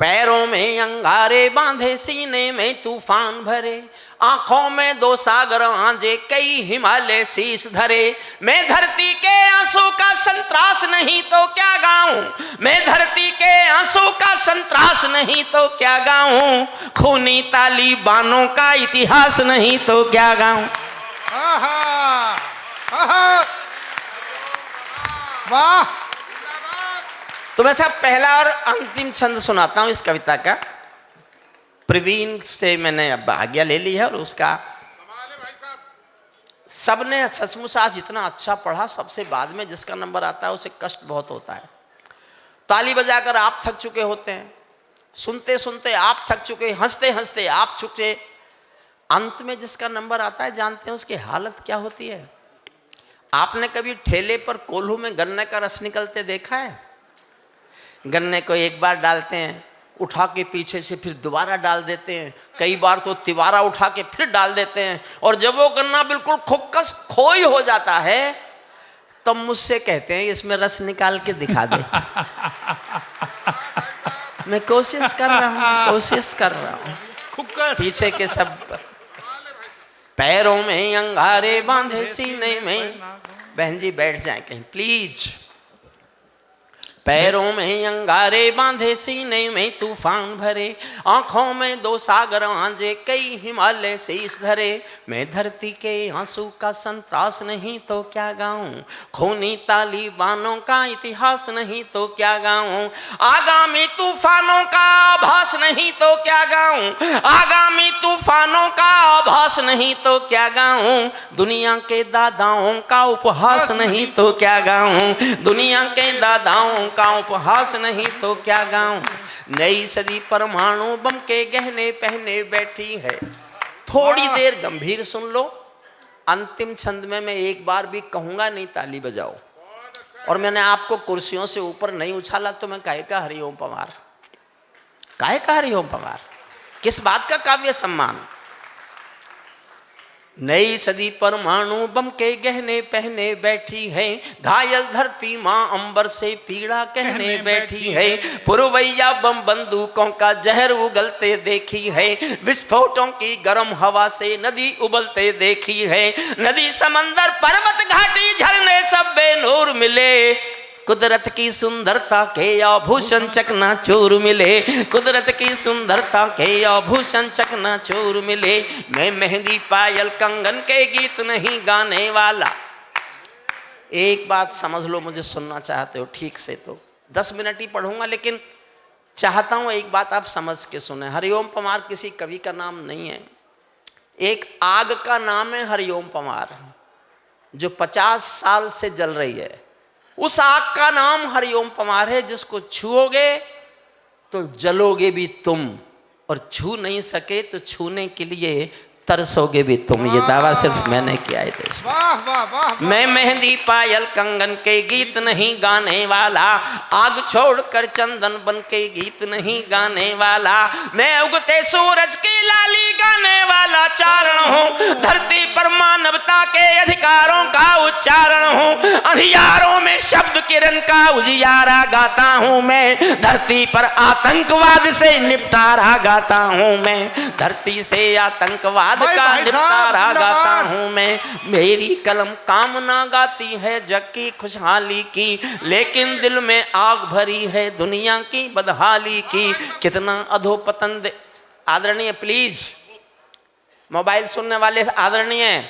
पैरों में अंगारे बांधे, सीने में तूफान भरे, आंखों में 2 सागर आंजे, कई हिमालय शीश धरे। मैं धरती के आंसू का संतरास नहीं तो क्या गाऊं, मैं धरती के आंसू का संतरास नहीं तो क्या गाऊं, खूनी तालिबानों का इतिहास नहीं तो क्या गाऊं। वाह। तो मैं साहब पहला और अंतिम छंद सुनाता हूं इस कविता का। प्रवीण से मैंने अब आज्ञा ले ली है, और उसका सबने सचमुच आज इतना अच्छा पढ़ा। सबसे बाद में जिसका नंबर आता है उसे कष्ट बहुत होता है। ताली बजाकर आप थक चुके होते हैं, सुनते सुनते आप थक चुके, हंसते हंसते आप चुके, अंत में जिसका नंबर आता है जानते हैं उसकी हालत क्या होती है। आपने कभी ठेले पर कोल्हू में गन्ने का रस निकलते देखा है? गन्ने को एक बार डालते हैं, उठा के पीछे से फिर दोबारा डाल देते हैं, कई बार तो तिवारा उठा के फिर डाल देते हैं, और जब वो गन्ना बिल्कुल खुक्कस खोई हो जाता है तब मुझसे कहते हैं इसमें रस निकाल के दिखा दे। मैं कोशिश कर रहा हूँ। पीछे के सब पैरों में अंगारे बांधे, सीने में, बहन जी बैठ जाए कहीं प्लीज। पैरों में अंगारे बांधे, सीने में तूफान भरे, आंखों में 2 सागर आंजे, कई हिमालय शीश धरे। मैं धरती के आंसू का संतरास नहीं तो क्या गाऊं, खूनी तालिबानों का इतिहास नहीं तो क्या गाऊं, आगामी तूफानों का आभास नहीं तो क्या गाऊं, आगामी तूफानों का आभास नहीं तो क्या गाऊं, दुनिया के दादाओं का उपहास नहीं तो क्या गाऊं, दुनिया के दादाओं का उपहास नहीं तो क्या गाऊं। नई सदी परमाणु बम के गहने पहने बैठी है। थोड़ी देर गंभीर सुन लो। अंतिम छंद में मैं एक बार भी कहूंगा नहीं ताली बजाओ, और मैंने आपको कुर्सियों से ऊपर नहीं उछाला, तो मैं काहे का हरिओम पवार, काहे का हरिओम पवार, किस बात का काव्य सम्मान। नई सदी परमाणु बम के गहने पहने बैठी है, घायल धरती माँ अंबर से पीड़ा कहने बैठी है, पुरवैया बम बंदूकों का जहर उगलते देखी है, विस्फोटों की गर्म हवा से नदी उबलते देखी है, नदी समंदर पर्वत घाटी झरने सब बेनूर मिले, कुदरत की सुंदरता के आभूषण चकनाचूर मिले, कुदरत की सुंदरता के आभूषण चकनाचूर मिले। मैं मेहंदी पायल कंगन के गीत नहीं गाने वाला। एक बात समझ लो, मुझे सुनना चाहते हो ठीक से तो 10 मिनट ही पढ़ूंगा, लेकिन चाहता हूं एक बात आप समझ के सुने। हरिओम पंवार किसी कवि का नाम नहीं है, एक आग का नाम है हरिओम पंवार, जो 50 साल से जल रही है। उस आग का नाम हरिओम पंवार है, जिसको छुओगे तो जलोगे भी तुम, और छू नहीं सके तो छूने के लिए तरसोगे भी तुम। ये दावा सिर्फ मैंने किया है देश में। वाह वाह वाह। मैं मेहंदी पायल कंगन के गीत नहीं गाने वाला, आग छोड़कर चंदन बन के गीत नहीं गाने वाला। मैं उगते सूरज की लाली गाने वाला चारण हूँ, धरती पर मानवता के अधिकारों का उच्चारण हूँ। अंधियारों में शब्द किरण का उजियारा गाता हूँ मैं, धरती पर आतंकवाद से निपटारा गाता हूँ मैं, धरती से आतंकवाद का निपटारा गाता हूँ मैं। मेरी कलम कामना गाती है जग की खुशहाली की, लेकिन दिल में आग भरी है दुनिया की बदहाली की। कितना अधोपतन आदरणीय, प्लीज मोबाइल सुनने वाले आदरणीय।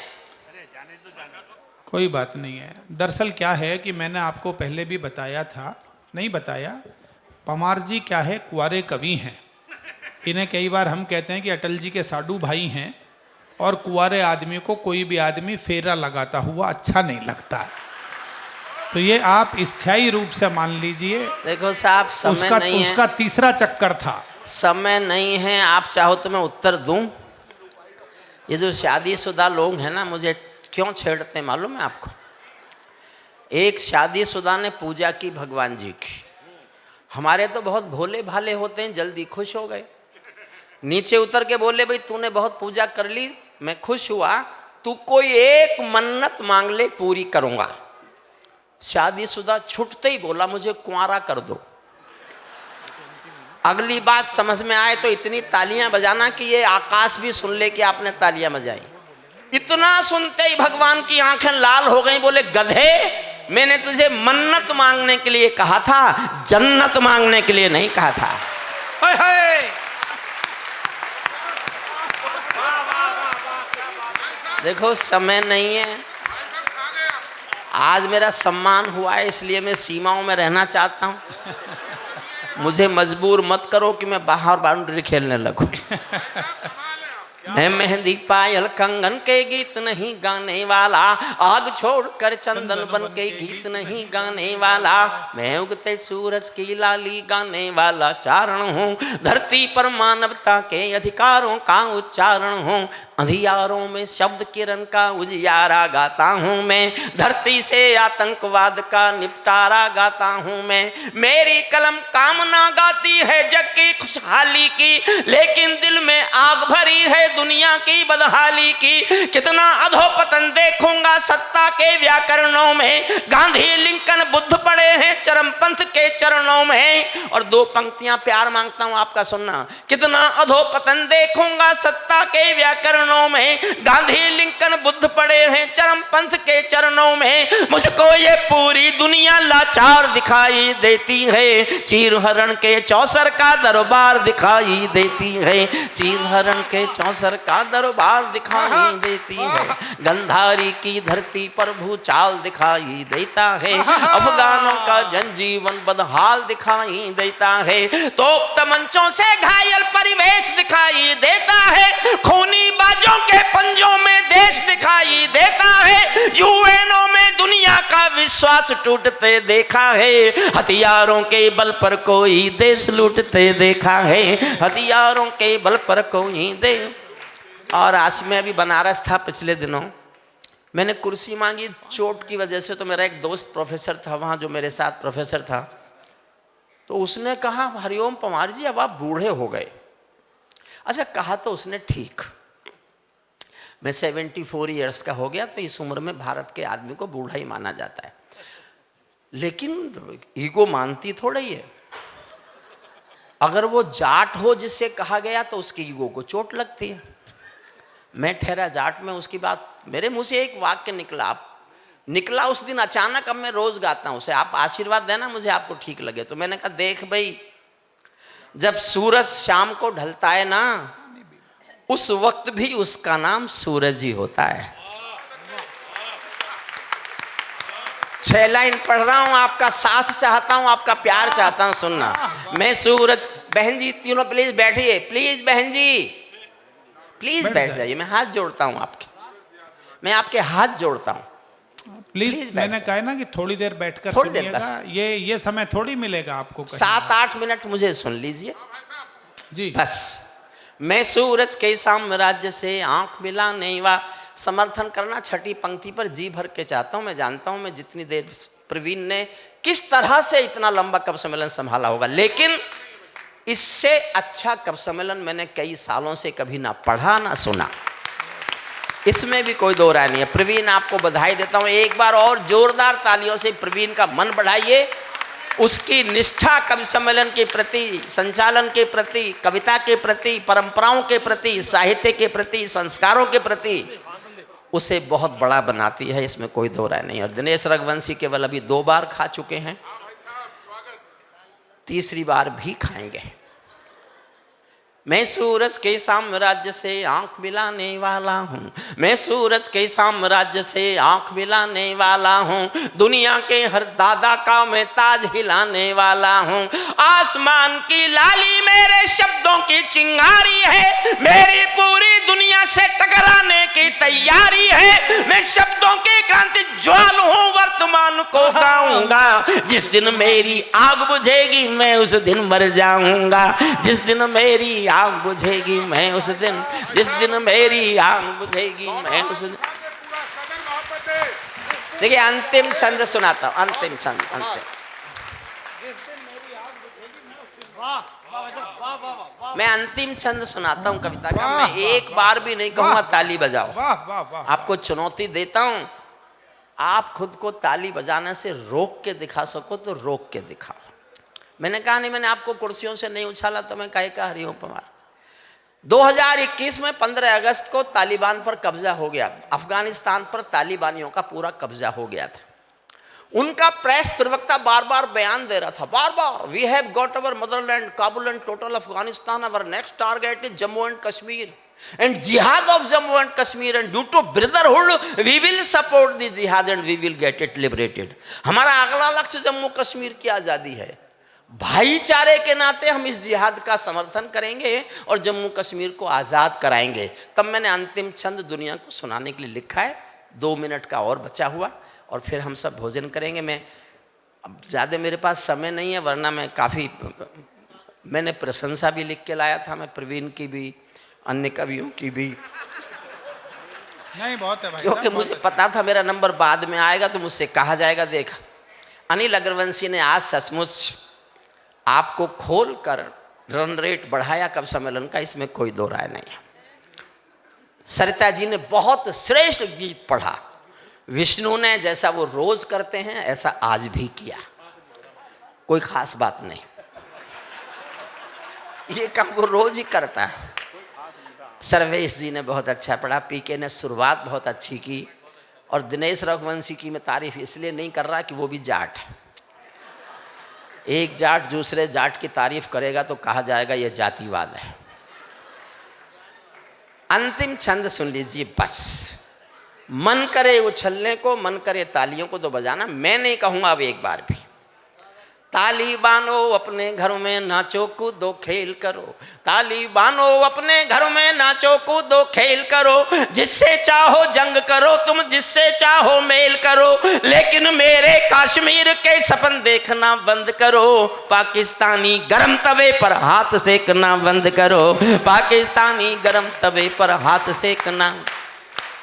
कोई बात नहीं है। दरअसल क्या है कि मैंने आपको पहले भी बताया था, नहीं बताया, पवार जी क्या है, कुंवारे कवि हैं। इन्हें कई बार हम कहते हैं कि अटल जी के साडू भाई हैं, और कुंवारे आदमी को कोई भी आदमी फेरा लगाता हुआ अच्छा नहीं लगता। तो ये आप स्थायी रूप से मान लीजिए। देखो साहब, समय नहीं है, उसका तीसरा चक्कर था। समय नहीं है। आप चाहो तो मैं उत्तर दूं। ये जो शादीशुदा लोग हैं ना, मुझे क्यों छेड़ते हैं मालूम है आपको? एक शादीशुदा ने पूजा की भगवान जी की। हमारे तो बहुत भोले भाले होते हैं, जल्दी खुश हो गए। नीचे उतर के बोले, भाई तूने बहुत पूजा कर ली, मैं खुश हुआ, तू कोई एक मन्नत मांग ले, पूरी करूंगा। शादीशुदा छुटते ही बोला, मुझे कुंवारा कर दो। अगली बात समझ में आए तो इतनी तालियां बजाना कि ये आकाश भी सुन ले कि आपने तालियां बजाई। इतना सुनते ही भगवान की आंखें लाल हो गई। बोले, गधे, मैंने तुझे मन्नत मांगने के लिए कहा था, जन्नत मांगने के लिए नहीं कहा था। हाय हाय। देखो, समय नहीं है। आज मेरा सम्मान हुआ है, इसलिए मैं सीमाओं में रहना चाहता हूं। मुझे मजबूर मत करो कि मैं बाहर बाउंड्री खेलने लगूं। मैं मेहंदी पायल कंगन के गीत नहीं गाने वाला, आग छोड़कर चंदन बन के गीत नहीं गाने वाला। मैं उगते सूरज की लाली गाने वाला चारण हूँ, धरती पर मानवता के अधिकारों का उच्चारण हूँ। अंधियारों में शब्द किरण का उजियारा गाता हूँ मैं, धरती से आतंकवाद का निपटारा गाता हूँ मैं। मेरी कलम कामना गाती है जग की खुशहाली की, लेकिन दिल में आग भरी है दुनिया की बदहाली की। कितना अधोपतन देखूंगा सत्ता के व्याकरणों में, गांधी लिंकन बुद्ध पड़े हैं चरमपंथ के चरणों में। और दो पंक्तियां प्यार मांगता हूं आपका सुनना। कितना अधोपतन देखूंगा सत्ता के व्याकरणों में, गांधी लिंकन बुद्ध पड़े हैं चरमपंथ के चरणों में। मुझको ये पूरी दुनिया लाचार दिखाई देती है, चीर हरण के चौसर का दरबार दिखाई देती है, चीर हरण के चौसर का दरबार दिखाई देती है। गंधारी की धरती पर भूचाल दिखाई देता है, अफगानों का जनजीवन बदहाल दिखाई देता है। तोप तमंचों से घायल परिवेश दिखाई देता है, खूनी बाजों के पंजों में देश दिखाई देता है। यूएनओ में दुनिया का विश्वास टूटते देखा है, हथियारों के बल पर कोई देश लूटते देखा है, हथियारों के बल पर कोई देश। और आज मैं अभी बनारस था पिछले दिनों, मैंने कुर्सी मांगी चोट की वजह से। तो मेरा एक दोस्त प्रोफेसर था वहाँ, जो मेरे साथ प्रोफेसर था, तो उसने कहा, हरिओम पवार जी अब आप बूढ़े हो गए। अच्छा कहा तो उसने ठीक, मैं 74 ईयर्स का हो गया, तो इस उम्र में भारत के आदमी को बूढ़ा ही माना जाता है। लेकिन ईगो मानती थोड़ा ही है। अगर वो जाट हो जिससे कहा गया तो उसकी ईगो को चोट लगती है। मैं ठहरा जाट में, उसकी बात मेरे मुंह से एक वाक्य निकला उस दिन अचानक। अब मैं रोज गाता हूं उसे, आप आशीर्वाद देना मुझे, आपको ठीक लगे तो। मैंने कहा, देख भाई, जब सूरज शाम को ढलता है ना, उस वक्त भी उसका नाम सूरज ही होता है। 6 लाइन पढ़ रहा हूं, आपका साथ चाहता हूं, आपका प्यार चाहता हूं, सुनना। मैं सूरज, बहन जी तीनों प्लीज बैठिए, प्लीज बहन जी प्लीज बैठ जाइए, मैं हाथ जोड़ता हूं आपके, मैं आपके हाथ जोड़ता हूं प्लीज। मैंने कहा ना कि थोड़ी देर बैठकर थोड़ी देर सुनिएगा, बस। ये समय थोड़ी मिलेगा आपको। 7-8 मिनट मुझे सुन लीजिए जी बस। मैं सूरज के साम्राज्य से आंख मिलाने वा समर्थन करना छठी पंक्ति पर जी भर के चाहता हूं। मैं जानता हूं मैं जितनी देर प्रवीण ने किस तरह से इतना लंबा कवि सम्मेलन संभाला होगा, लेकिन इससे अच्छा कवि सम्मेलन मैंने कई सालों से कभी ना पढ़ा ना सुना, इसमें भी कोई दो राय नहीं है। प्रवीण आपको बधाई देता हूं, एक बार और जोरदार तालियों से प्रवीण का मन बढ़ाइए। उसकी निष्ठा कवि सम्मेलन के प्रति, संचालन के प्रति, कविता के प्रति, परंपराओं के प्रति, साहित्य के प्रति, संस्कारों के प्रति उसे बहुत बड़ा बनाती है, इसमें कोई दो राय नहीं। और दिनेश रघुवंशी केवल अभी 2 बार खा चुके हैं, तीसरी बार भी खाएंगे। मैं सूरज के साम्राज्य से आंख मिलाने वाला हूँ, मैं सूरज के साम्राज्य से आंख मिलाने वाला हूँ, दुनिया के हर दादा का मैं ताज हिलाने वाला हूँ। आसमान की लाली मेरे शब्दों की चिंगारी है, मेरी पूरी दुनिया से टकराने की तैयारी है। मैं शब्दों की क्रांति ज्वाल हूँ, वर्तमान को गाऊंगा। जिस दिन मेरी आग बुझेगी मैं उस दिन मर जाऊंगा, जिस दिन मेरी आग बुझेगी मैं उस दिन, जिस दिन मेरी आग बुझेगी मैं उस दिन। देखिए अंतिम छंद सुनाता हूं, अंतिम छंद, अंतिम। मैं अंतिम छंद सुनाता हूं कविता का। मैं एक बार भी नहीं कहूंगा ताली बजाओ, आपको चुनौती देता हूं, आप खुद को ताली बजाने से रोक के दिखा सको तो रोक के दिखाओ। मैंने कहा नहीं, मैंने आपको कुर्सियों से नहीं उछाला तो मैं काहे का हरिओम पवार। 2021 में 15 अगस्त को तालिबान पर कब्जा हो गया, अफगानिस्तान पर तालिबानियों का पूरा कब्जा हो गया था। उनका प्रेस प्रवक्ता बार बार बयान दे रहा था, बार बार, we have got our motherland, Kabul and total Afghanistan, our next target is Jammu and Kashmir and jihad of Jammu and Kashmir, and due to brotherhood we will support the jihad and we will get it liberated। हमारा अगला लक्ष्य जम्मू कश्मीर की आज़ादी है, भाईचारे के नाते हम इस जिहाद का समर्थन करेंगे और जम्मू कश्मीर को आज़ाद कराएंगे। तब मैंने अंतिम छंद दुनिया को सुनाने के लिए लिखा है। 2 मिनट का और बचा हुआ और फिर हम सब भोजन करेंगे। मैं अब ज़्यादा मेरे पास समय नहीं है, वरना मैं काफ़ी, मैंने प्रशंसा भी लिख के लाया था, मैं प्रवीण की भी अन्य कवियों की भी, नहीं बहुत है भाई, क्योंकि मुझे पता था मेरा नंबर बाद में आएगा तो मुझसे कहा जाएगा, देख अनिल अग्रवंशी ने आज सचमुच आपको खोल कर रन रेट बढ़ाया कवि सम्मेलन का, इसमें कोई दो राय नहीं है। सरिता जी ने बहुत श्रेष्ठ गीत पढ़ा, विष्णु ने जैसा वो रोज करते हैं ऐसा आज भी किया, कोई खास बात नहीं, ये काम वो रोज ही करता है। सर्वेश जी ने बहुत अच्छा पढ़ा, पीके ने शुरुआत बहुत अच्छी की, और दिनेश रघुवंशी की मैं तारीफ इसलिए नहीं कर रहा कि वो भी जाट है। एक जाट दूसरे जाट की तारीफ करेगा तो कहा जाएगा ये जातिवाद है। अंतिम छंद सुन लीजिए बस। मन करे उछलने को, मन करे तालियों को तो बजाना, मैं नहीं कहूंगा अब एक बार भी। ताली बानो अपने घरों में नाचो कूदो खेल करो, ताली बानो अपने घरों में नाचो कूदो खेल करो, जिससे चाहो जंग करो तुम, जिससे चाहो मेल करो, लेकिन मेरे कश्मीर के सपन देखना बंद करो, पाकिस्तानी गरम तवे पर हाथ सेकना बंद करो, पाकिस्तानी गरम तवे पर हाथ सेकना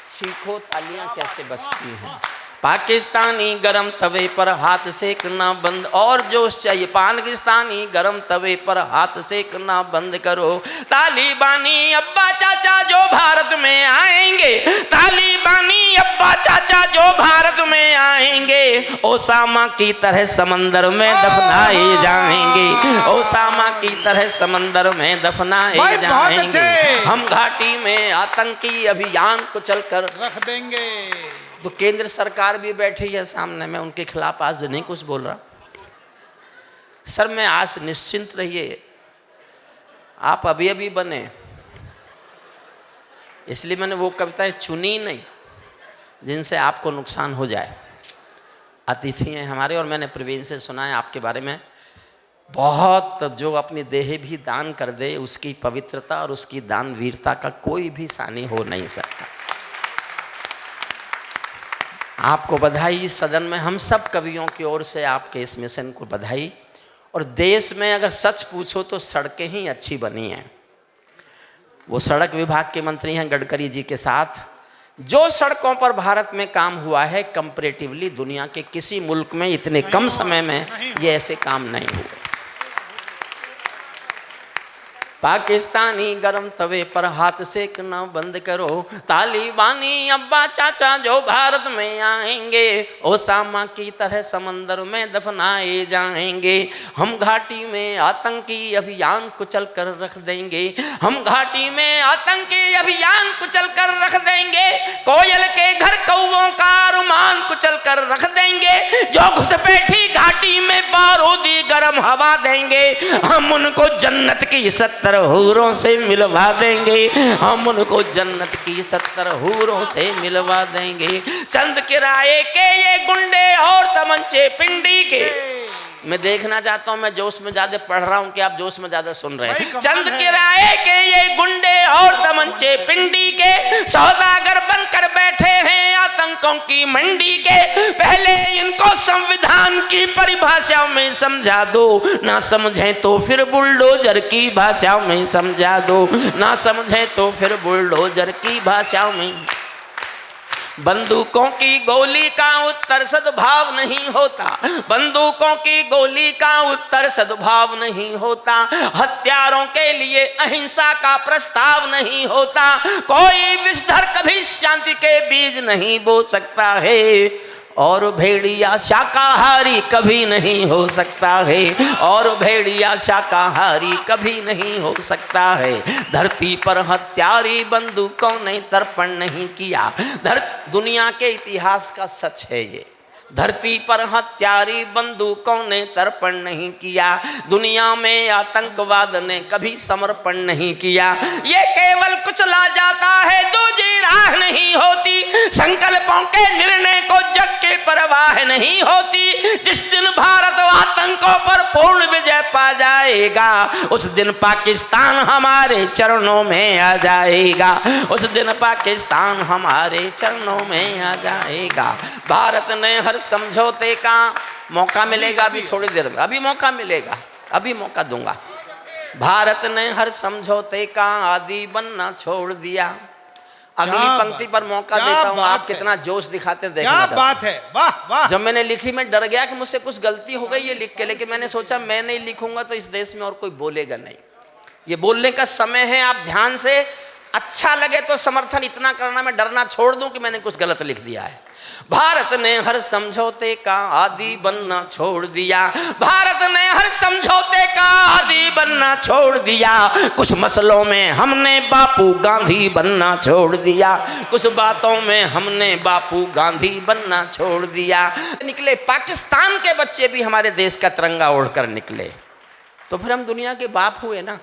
सीखो, तालियां कैसे बजती हैं, पाकिस्तानी गरम तवे पर हाथ सेकना बंद, और जोश चाहिए, पाकिस्तानी गरम तवे पर हाथ सेकना बंद करो, तालिबानी अब्बा चाचा जो भारत में आएंगे, तालिबानी अब्बा चाचा जो भारत में आएंगे, ओसामा की तरह समंदर में दफनाए जाएंगे, ओसामा की तरह समंदर में दफनाए जाएंगे, हम घाटी में आतंकी अभियान को चलकर रख देंगे। तो केंद्र सरकार भी बैठी है सामने, मैं उनके खिलाफ आज नहीं कुछ बोल रहा सर, मैं आज निश्चिंत रहिए, आप अभी अभी बने, इसलिए मैंने वो कविताएं चुनी नहीं जिनसे आपको नुकसान हो जाए। अतिथि हैं हमारे, और मैंने प्रवीण से सुना है आपके बारे में बहुत, जो अपनी देह भी दान कर दे उसकी पवित्रता और उसकी दानवीरता का कोई भी सानी हो नहीं सकता। आपको बधाई, इस सदन में हम सब कवियों की ओर से आपके इस मिशन को बधाई। और देश में अगर सच पूछो तो सड़कें ही अच्छी बनी हैं, वो सड़क विभाग के मंत्री हैं गडकरी जी के साथ। जो सड़कों पर भारत में काम हुआ है, कंपैरेटिवली दुनिया के किसी मुल्क में इतने कम समय में ये ऐसे काम नहीं हुए। पाकिस्तानी गरम तवे पर हाथ सेकना बंद करो, तालिबानी अब्बा चाचा जो भारत में आएंगे ओसामा की तरह समंदर में दफनाए जाएंगे। हम घाटी में आतंकी अभियान कुचल कर रख देंगे, हम घाटी में आतंकी अभियान कुचल कर रख देंगे। कोयल के घर कौवों का अरमान कुचल कर रख देंगे। जो घुसपैठी घाटी में बारूदी गरम हवा देंगे, हम उनको जन्नत की 70 हूरों से मिलवा देंगे, हम उनको जन्नत की 70 हूरों से मिलवा देंगे। चंद किराए के ये गुंडे और तमंचे पिंडी के, मैं देखना चाहता हूं, मैं जोश में ज्यादा पढ़ रहा हूं कि आप जोश में ज्यादा सुन रहे हैं। चंद किराए के ये गुंडे और तमंचे पिंडी के सौदागर बनकर बैठे हैं आतंकों की मंडी के। पहले इनको संविधान की परिभाषा में समझा दो, ना समझे तो फिर बुलडोजर की भाषा में समझा दो, ना समझे तो फिर बुलडोजर की भाषा में। बंदूकों की गोली का उत्तर सद्भाव नहीं होता, बंदूकों की गोली का उत्तर सद्भाव नहीं होता। हत्यारों के लिए अहिंसा का प्रस्ताव नहीं होता। कोई विषधर कभी शांति के बीज नहीं बो सकता है, और भेड़िया शाकाहारी कभी नहीं हो सकता है, और भेड़िया शाकाहारी कभी नहीं हो सकता है। धरती पर हत्यारी बंदूकों ने तर्पण नहीं किया, दुनिया के इतिहास का सच है ये। धरती पर हत्यारी बंदूकों ने तर्पण नहीं किया, दुनिया में आतंकवाद ने कभी समर्पण नहीं किया। ये केवल कुचला जाता है, दूसरी राह नहीं होती। संकल्पों के निर्णय को जग के परवाह नहीं होती। जिस दिन भारत आतंकों पर पूर्ण विजय पा जाएगा, उस दिन पाकिस्तान हमारे चरणों में आ जाएगा, उस दिन पाकिस्तान हमारे चरणों में आ जाएगा। भारत ने हर समझौते का मौका मिलेगा, अभी थोड़ी देर में, अभी मौका मिलेगा, अभी मौका दूंगा। भारत ने हर समझौते का आदी बनना छोड़ दिया। अगली पंक्ति पर मौका देता हूं, आप कितना जोश दिखाते हैं देखना। क्या बात है, वाह वाह। जब मैंने लिखी मैं डर गया कि मुझसे कुछ गलती हो गई ये लिख के, लेकिन मैंने सोचा मैं नहीं लिखूंगा तो इस देश में और कोई बोलेगा नहीं। ये बोलने का समय है, आप ध्यान से, अच्छा लगे तो समर्थन इतना करना, मैं डरना छोड़ दूं कि मैंने कुछ गलत लिख दिया है। भारत ने हर समझौते का आदी बनना छोड़ दिया, भारत ने हर समझौते का आदी बनना छोड़ दिया। कुछ मसलों में हमने बापू गांधी बनना छोड़ दिया, कुछ बातों में हमने बापू गांधी बनना छोड़ दिया। निकले पाकिस्तान के बच्चे भी हमारे देश का तिरंगा ओढ़कर निकले, तो फिर हम दुनिया के बाप हुए ना।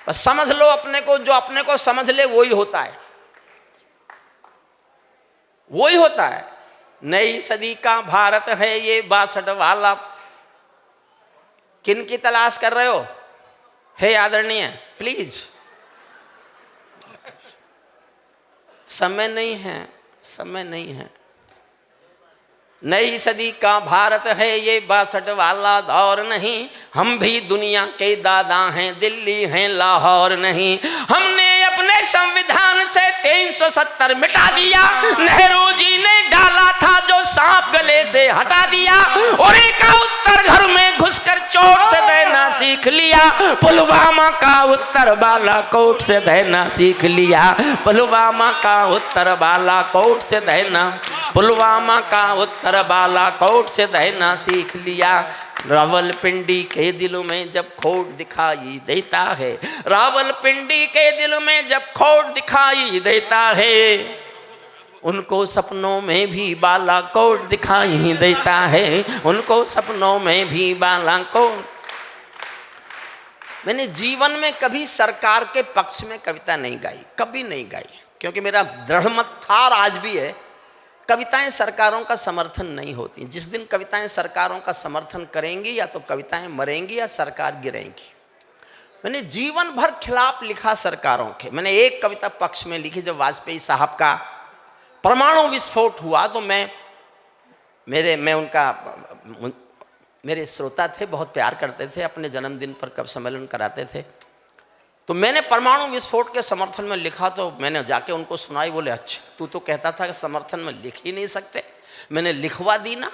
बस समझ लो अपने को, जो अपने को समझ ले वही होता है, वही होता है। नई सदी का भारत है ये 62 वाला। किन की तलाश कर रहे हो? हे आदरणीय, प्लीज, समय नहीं है, समय नहीं है। नई सदी का भारत है ये 62 वाला दौर नहीं। हम भी दुनिया के दादा हैं, दिल्ली हैं लाहौर नहीं। हमने अपने संविधान से 370 मिटा दिया, नेहरू जी ने डाला था जो सांप गले से हटा दिया। और एक उत्तर घर में घुसकर चोट से देना सीख लिया, पुलवामा का उत्तर बालाकोट से देना सीख लिया, पुलवामा का उत्तर बालाकोट से देना, पुलवामा का उत्तर बालाकोट से देना सीख लिया। रावलपिंडी के दिलों में जब खोट दिखाई देता है, रावलपिंडी के दिल में जब खोट दिखाई देता है, उनको सपनों में भी बालाकोट दिखाई देता है, उनको सपनों में भी बालाकोट। मैंने जीवन में कभी सरकार के पक्ष में कविता नहीं गाई, कभी नहीं गाई, क्योंकि मेरा दृढ़ मत था और आज भी है, कविताएं सरकारों का समर्थन नहीं होती। जिस दिन कविताएं सरकारों का समर्थन करेंगी, या तो कविताएं मरेंगी या सरकार गिरेंगी। मैंने जीवन भर खिलाफ लिखा सरकारों के। मैंने एक कविता पक्ष में लिखी जब वाजपेयी साहब का परमाणु विस्फोट हुआ, तो मेरे श्रोता थे, बहुत प्यार करते थे, अपने जन्मदिन पर कवि सम्मेलन कराते थे। तो मैंने परमाणु विस्फोट के समर्थन में लिखा, तो मैंने जाके उनको सुनाई। बोले अच्छा, तू तो कहता था कि समर्थन में लिख ही नहीं सकते, मैंने लिखवा दी ना।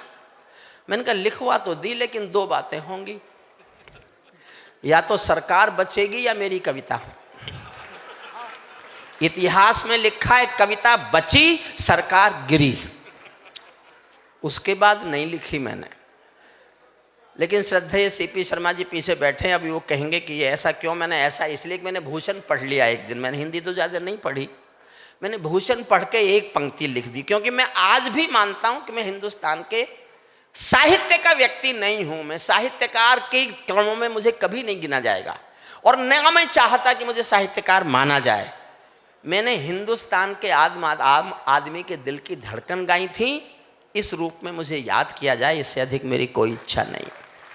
मैंने कहा लिखवा तो दी, लेकिन दो बातें होंगी, या तो सरकार बचेगी या मेरी कविता। इतिहास में लिखा है कविता बची, सरकार गिरी। उसके बाद नहीं लिखी मैंने। लेकिन श्रद्धेय सीपी शर्मा जी पीछे बैठे हैं, अभी वो कहेंगे कि ये ऐसा क्यों। मैंने ऐसा इसलिए कि मैंने भूषण पढ़ लिया एक दिन। मैंने हिंदी तो ज़्यादा नहीं पढ़ी, मैंने भूषण पढ़ के एक पंक्ति लिख दी, क्योंकि मैं आज भी मानता हूं कि मैं हिंदुस्तान के साहित्य का व्यक्ति नहीं हूं। मैं साहित्यकार के क्रमों में मुझे कभी नहीं गिना जाएगा, और न मैं चाहता कि मुझे साहित्यकार माना जाए। मैंने हिंदुस्तान के आम आदमी के दिल की धड़कन गाई थी, इस रूप में मुझे याद किया जाए, इससे अधिक मेरी कोई इच्छा नहीं।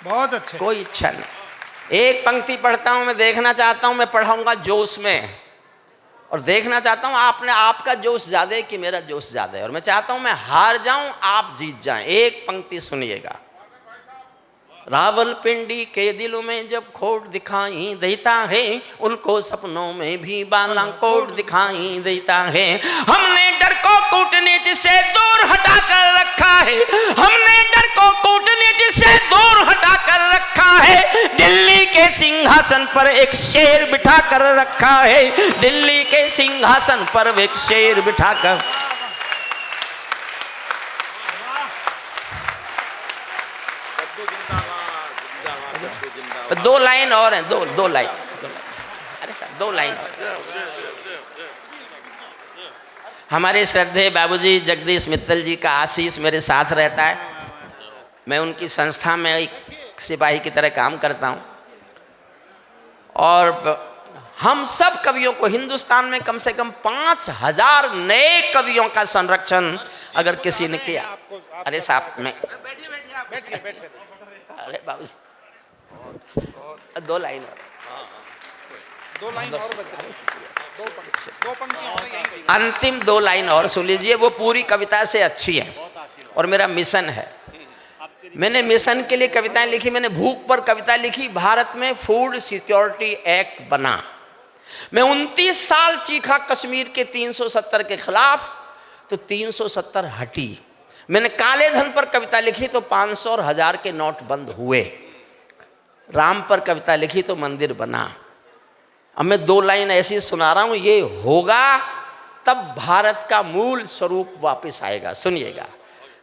बहुत अच्छे। कोई इच्छा नहीं। एक पंक्ति पढ़ता हूं, मैं देखना चाहता हूं, मैं पढ़ाऊंगा जोश में, और देखना चाहता हूं आपने आपका जोश ज्यादा है कि मेरा जोश ज्यादा है, और मैं चाहता हूं मैं हार जाऊं आप जीत जाएं। एक पंक्ति सुनिएगा। रावलपिंडी के दिलों में जब खोट दिखाई देता है, उनको सपनों में भी बालाकोट दिखाई देता है। हमने डर को कूटनीति से दूर हटा कर रखा है, हमने डर को कूटनीति से दूर हटा कर रखा है। दिल्ली के सिंहासन पर एक शेर बिठा कर रखा है, दिल्ली के सिंहासन पर एक शेर बिठा कर। दो लाइन और हैं, दो लाइन। अरे सर, दो लाइन और। हमारे श्रद्धेय बाबूजी जगदीश मित्तल जी का आशीष मेरे साथ रहता है। मैं उनकी संस्था में एक सिपाही की तरह काम करता हूं, और हम सब कवियों को हिंदुस्तान में कम से कम 5000 नए कवियों का संरक्षण अगर किसी ने किया। अरे साहब, मैं बैठिए। अरे बाबूजी, दो लाइन और दो पंक्तियां और, अंतिम दो लाइन और सुन लीजिए, वो पूरी कविता से अच्छी है, और मेरा मिशन है। मैंने मिशन के लिए कविताएं लिखी। मैंने भूख पर कविता लिखी। भारत में फूड सिक्योरिटी एक्ट बना, मैं 29 साल चीखा कश्मीर के 370 के खिलाफ, तो 370 हटी। मैंने काले धन पर कविता लिखी तो 500 और 1000 के नोट बंद हुए। राम पर कविता लिखी तो मंदिर बना। अब मैं दो लाइन ऐसी सुना रहा हूं, ये होगा तब भारत का मूल स्वरूप वापस आएगा। सुनिएगा।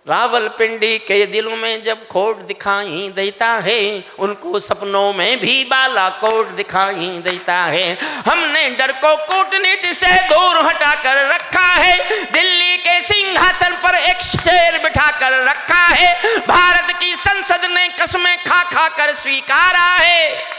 रावलपिंडी के दिलों में जब खोट दिखाई देता है, उनको सपनों में भी बालाकोट दिखाई देता है। हमने डर को कूटनीति से दूर हटा कर रखा है, दिल्ली के सिंहासन पर एक शेर बिठा कर रखा है। भारत की संसद ने कसमें खा खा कर स्वीकारा है।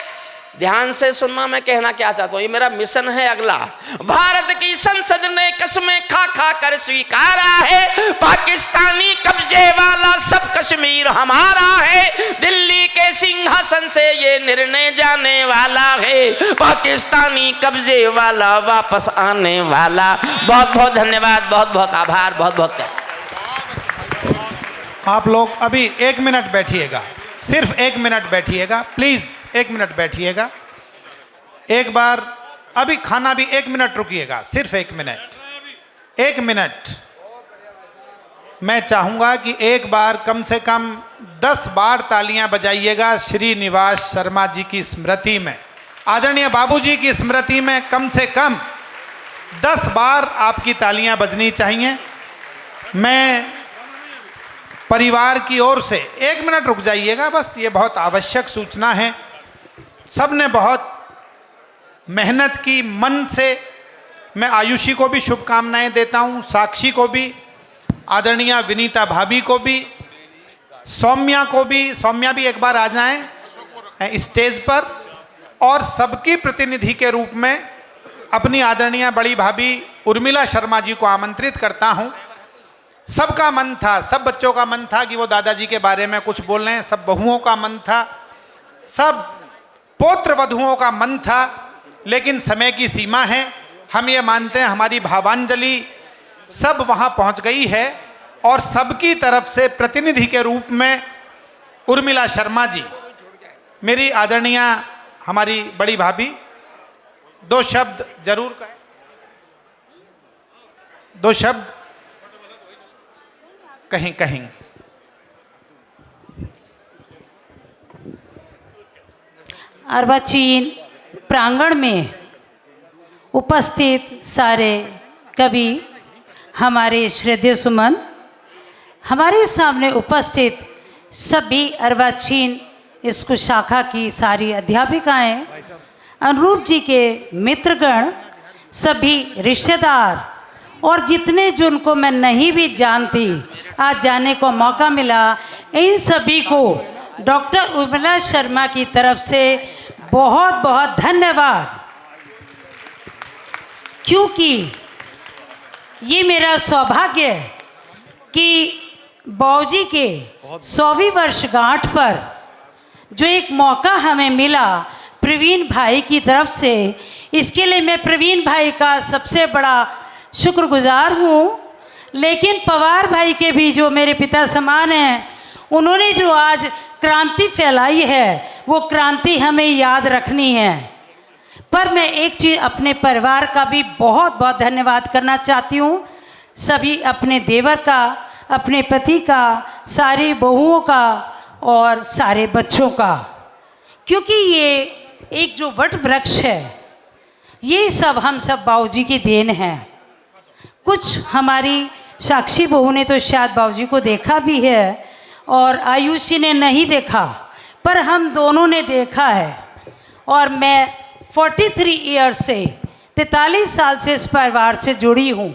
ध्यान से सुनना, मैं कहना क्या चाहता हूं, ये मेरा मिशन है अगला। भारत की संसद ने कसमें खा खा कर स्वीकारा है, पाकिस्तानी कब्जे वाला सब कश्मीर हमारा है। दिल्ली के सिंहासन से ये निर्णय जाने वाला है, पाकिस्तानी कब्जे वाला वापस आने वाला। बहुत बहुत धन्यवाद, बहुत बहुत आभार, बहुत बहुत। आप लोग अभी 1 मिनट बैठिएगा, सिर्फ 1 मिनट बैठिएगा, प्लीज 1 मिनट बैठिएगा। एक बार अभी खाना भी 1 मिनट रुकिएगा, सिर्फ 1 मिनट। 1 मिनट मैं चाहूंगा कि एक बार कम से कम 10 बार तालियां बजाइएगा श्रीनिवास शर्मा जी की स्मृति में, आदरणीय बाबूजी की स्मृति में। कम से कम 10 बार आपकी तालियां बजनी चाहिए। मैं परिवार की ओर से 1 मिनट रुक जाइएगा बस, ये बहुत आवश्यक सूचना है। सब ने बहुत मेहनत की, मन से। मैं आयुषी को भी शुभकामनाएं देता हूं, साक्षी को भी, आदरणीय विनीता भाभी को भी, सौम्या को भी। सौम्या भी एक बार आ जाएं स्टेज पर। और सबकी प्रतिनिधि के रूप में अपनी आदरणीय बड़ी भाभी उर्मिला शर्मा जी को आमंत्रित करता हूं। सबका मन था, सब बच्चों का मन था कि वो दादाजी के बारे में कुछ बोल रहे हैं, सब बहुओं का मन था, सब पौत्र वधुओं का मन था, लेकिन समय की सीमा है। हम ये मानते हैं हमारी भावांजलि सब वहाँ पहुँच गई है, और सबकी तरफ से प्रतिनिधि के रूप में उर्मिला शर्मा जी, मेरी आदरणीय हमारी बड़ी भाभी, दो शब्द जरूर कहें, दो शब्द कहेंगे। अर्वाचीन प्रांगण में उपस्थित सारे कवि, हमारे श्रद्धेय सुमन, हमारे सामने उपस्थित सभी अर्वाचीन स्कूल शाखा की सारी अध्यापिकाएं, अनुरूप जी के मित्रगण, सभी रिश्तेदार और जितने जिनको मैं नहीं भी जानती आज जाने को मौका मिला, इन सभी को डॉक्टर उर्मिला शर्मा की तरफ से बहुत बहुत धन्यवाद। क्योंकि ये मेरा सौभाग्य है कि बाबूजी के 100वीं वर्षगांठ पर जो एक मौका हमें मिला प्रवीण भाई की तरफ से, इसके लिए मैं प्रवीण भाई का सबसे बड़ा शुक्रगुजार हूँ। लेकिन पवार भाई के भी जो मेरे पिता समान हैं, उन्होंने जो आज क्रांति फैलाई है वो क्रांति हमें याद रखनी है। पर मैं एक चीज़ अपने परिवार का भी बहुत बहुत धन्यवाद करना चाहती हूँ, सभी अपने देवर का, अपने पति का, सारी बहुओं का और सारे बच्चों का। क्योंकि ये एक जो वट वृक्ष है, ये सब हम सब बाबूजी की देन है। कुछ हमारी साक्षी बहू ने तो शायद बाबूजी को देखा भी है और आयुषी ने नहीं देखा, पर हम दोनों ने देखा है। और मैं 43 ईयर से 43 साल से इस परिवार से जुड़ी हूँ।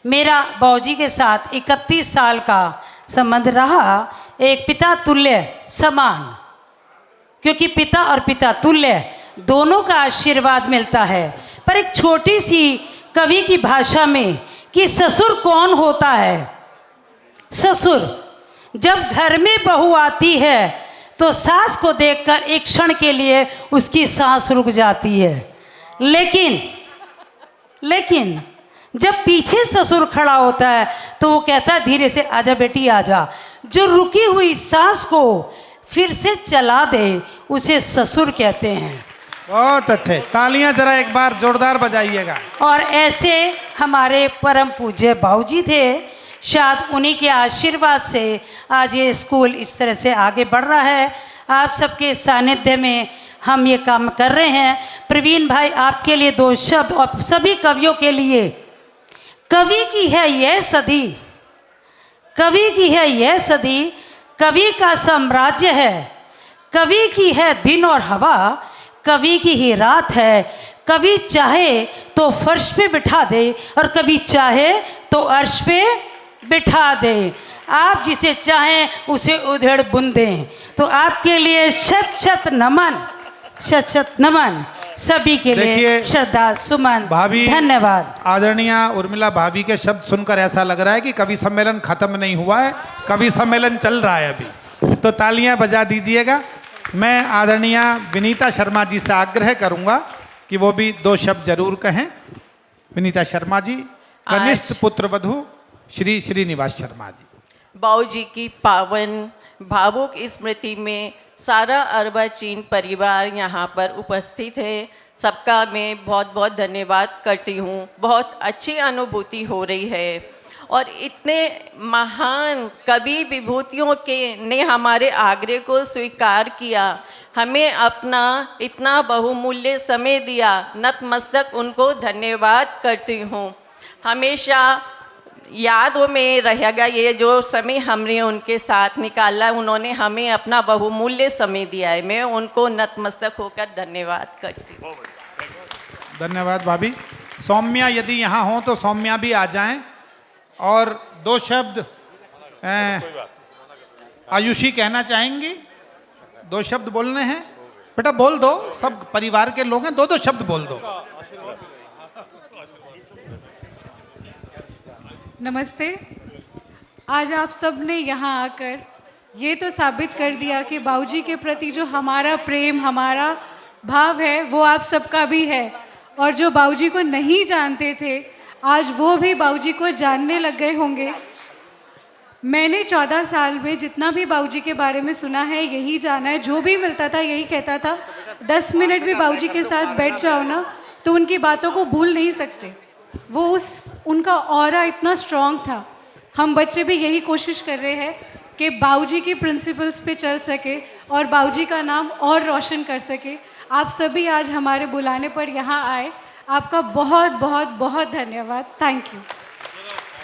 मेरा बाबूजी के साथ 31 साल का संबंध रहा, एक पिता तुल्य समान, क्योंकि पिता और पिता तुल्य दोनों का आशीर्वाद मिलता है। पर एक छोटी सी कवि की भाषा में कि ससुर कौन होता है। ससुर जब घर में बहू आती है तो सास को देखकर एक क्षण के लिए उसकी सांस रुक जाती है, लेकिन जब पीछे ससुर खड़ा होता है तो वो कहता है धीरे से आजा बेटी आजा। जो रुकी हुई सांस को फिर से चला दे उसे ससुर कहते हैं। बहुत अच्छे, तालियां जरा एक बार जोरदार बजाइएगा। और ऐसे हमारे परम पूज्य बाबूजी थे, शायद उन्हीं के आशीर्वाद से आज ये स्कूल इस तरह से आगे बढ़ रहा है। आप सबके सानिध्य में हम ये काम कर रहे हैं। प्रवीण भाई आपके लिए दो शब्द और सभी कवियों के लिए। कवि की है यह सदी, कवि की है यह सदी, कवि का साम्राज्य है, कवि की है दिन और हवा, कवि की ही रात है। कवि चाहे तो फर्श पे बिठा दे और कवि चाहे तो अर्श पे बिठा दे। आप जिसे चाहें उसे उधेड़ बुन दें। तो आपके लिए शत शत नमन, शत शत नमन सभी के लिए, श्रद्धा सुमन, भाभी धन्यवाद। आदरणीय उर्मिला भाभी के शब्द सुनकर ऐसा लग रहा है कि कवि सम्मेलन खत्म नहीं हुआ है, कवि सम्मेलन चल रहा है अभी। तो तालियां बजा दीजिएगा। मैं आदरणीय विनीता शर्मा जी से आग्रह करूंगा कि वो भी दो शब्द जरूर कहें। विनीता शर्मा जी, कनिष्ठ पुत्र वधू श्री श्रीनिवास शर्मा जी। बाबूजी की पावन भावुक स्मृति में सारा अर्वाचीन परिवार यहाँ पर उपस्थित है। सबका मैं बहुत बहुत धन्यवाद करती हूँ। बहुत अच्छी अनुभूति हो रही है और इतने महान कवि विभूतियों के ने हमारे आग्रह को स्वीकार किया, हमें अपना इतना बहुमूल्य समय दिया। नतमस्तक उनको धन्यवाद करती हूँ। हमेशा यादों में रहेगा ये जो समय हमने उनके साथ निकाला। उन्होंने हमें अपना बहुमूल्य समय दिया है। मैं उनको नतमस्तक होकर धन्यवाद करती हूँ। धन्यवाद भाभी। सौम्या यदि यहाँ हो तो सौम्या भी आ जाएं और दो शब्द आयुषी कहना चाहेंगी। दो शब्द बोलने हैं, बेटा बोल दो, सब परिवार के लोग हैं, दो दो शब्द बोल दो। नमस्ते। आज आप सब ने यहाँ आकर ये तो साबित कर दिया कि बाबूजी के प्रति जो हमारा प्रेम, हमारा भाव है वो आप सबका भी है। और जो बाबूजी को नहीं जानते थे आज वो भी बाबूजी को जानने लग गए होंगे। मैंने 14 साल में जितना भी बाबूजी के बारे में सुना है यही जाना है। जो भी मिलता था यही कहता था 10 मिनट भी बाबूजी के साथ बैठ जाओ ना तो उनकी बातों को भूल नहीं सकते। वो उनका ऑरा इतना स्ट्रांग था। हम बच्चे भी यही कोशिश कर रहे हैं कि बाबूजी की प्रिंसिपल्स पे चल सके और बाबूजी का नाम और रोशन कर सके। आप सभी आज हमारे बुलाने पर यहाँ आए, आपका बहुत बहुत बहुत धन्यवाद। Thank you.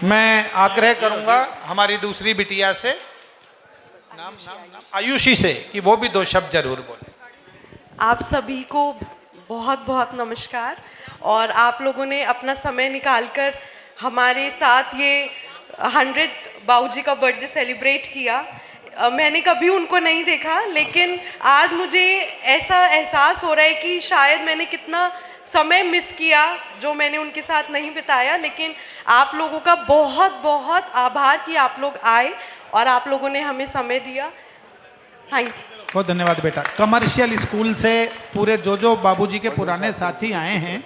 मैं आग्रह करूंगा हमारी दूसरी बिटिया से, नाम आयुषी से, कि वो भी 2 शब्द जरूर बोले। आप सभी को बहुत बहुत नमस्कार। और आप लोगों ने अपना समय निकालकर हमारे साथ ये 100 बाबूजी का बर्थडे सेलिब्रेट किया। मैंने कभी उनको नहीं देखा, लेकिन आज मुझे ऐसा एहसास हो रहा है कि शायद मैंने कितना समय मिस किया जो मैंने उनके साथ नहीं बिताया। लेकिन आप लोगों का बहुत बहुत आभार कि आप लोग आए और आप लोगों ने हमें समय दिया। Thank you. बहुत धन्यवाद बेटा। कमर्शियल स्कूल से पूरे जो बाबूजी के पुराने साथी आए हैं,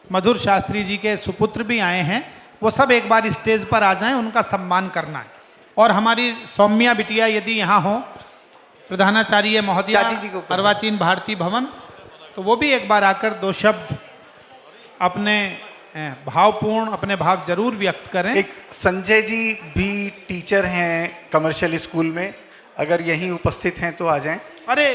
मधुर शास्त्री जी के सुपुत्र भी आए हैं, वो सब एक बार स्टेज पर आ जाएं, उनका सम्मान करना है। और हमारी सौम्या बिटिया यदि यहाँ हो, प्रधानाचार्य महोदया अर्वाचीन भारती भवन, तो वो भी एक बार आकर 2 शब्द अपने भावपूर्ण अपने भाव जरूर व्यक्त करें। एक संजय जी भी टीचर हैं कमर्शियल स्कूल में, अगर यहीं उपस्थित हैं तो आ जाएं। अरे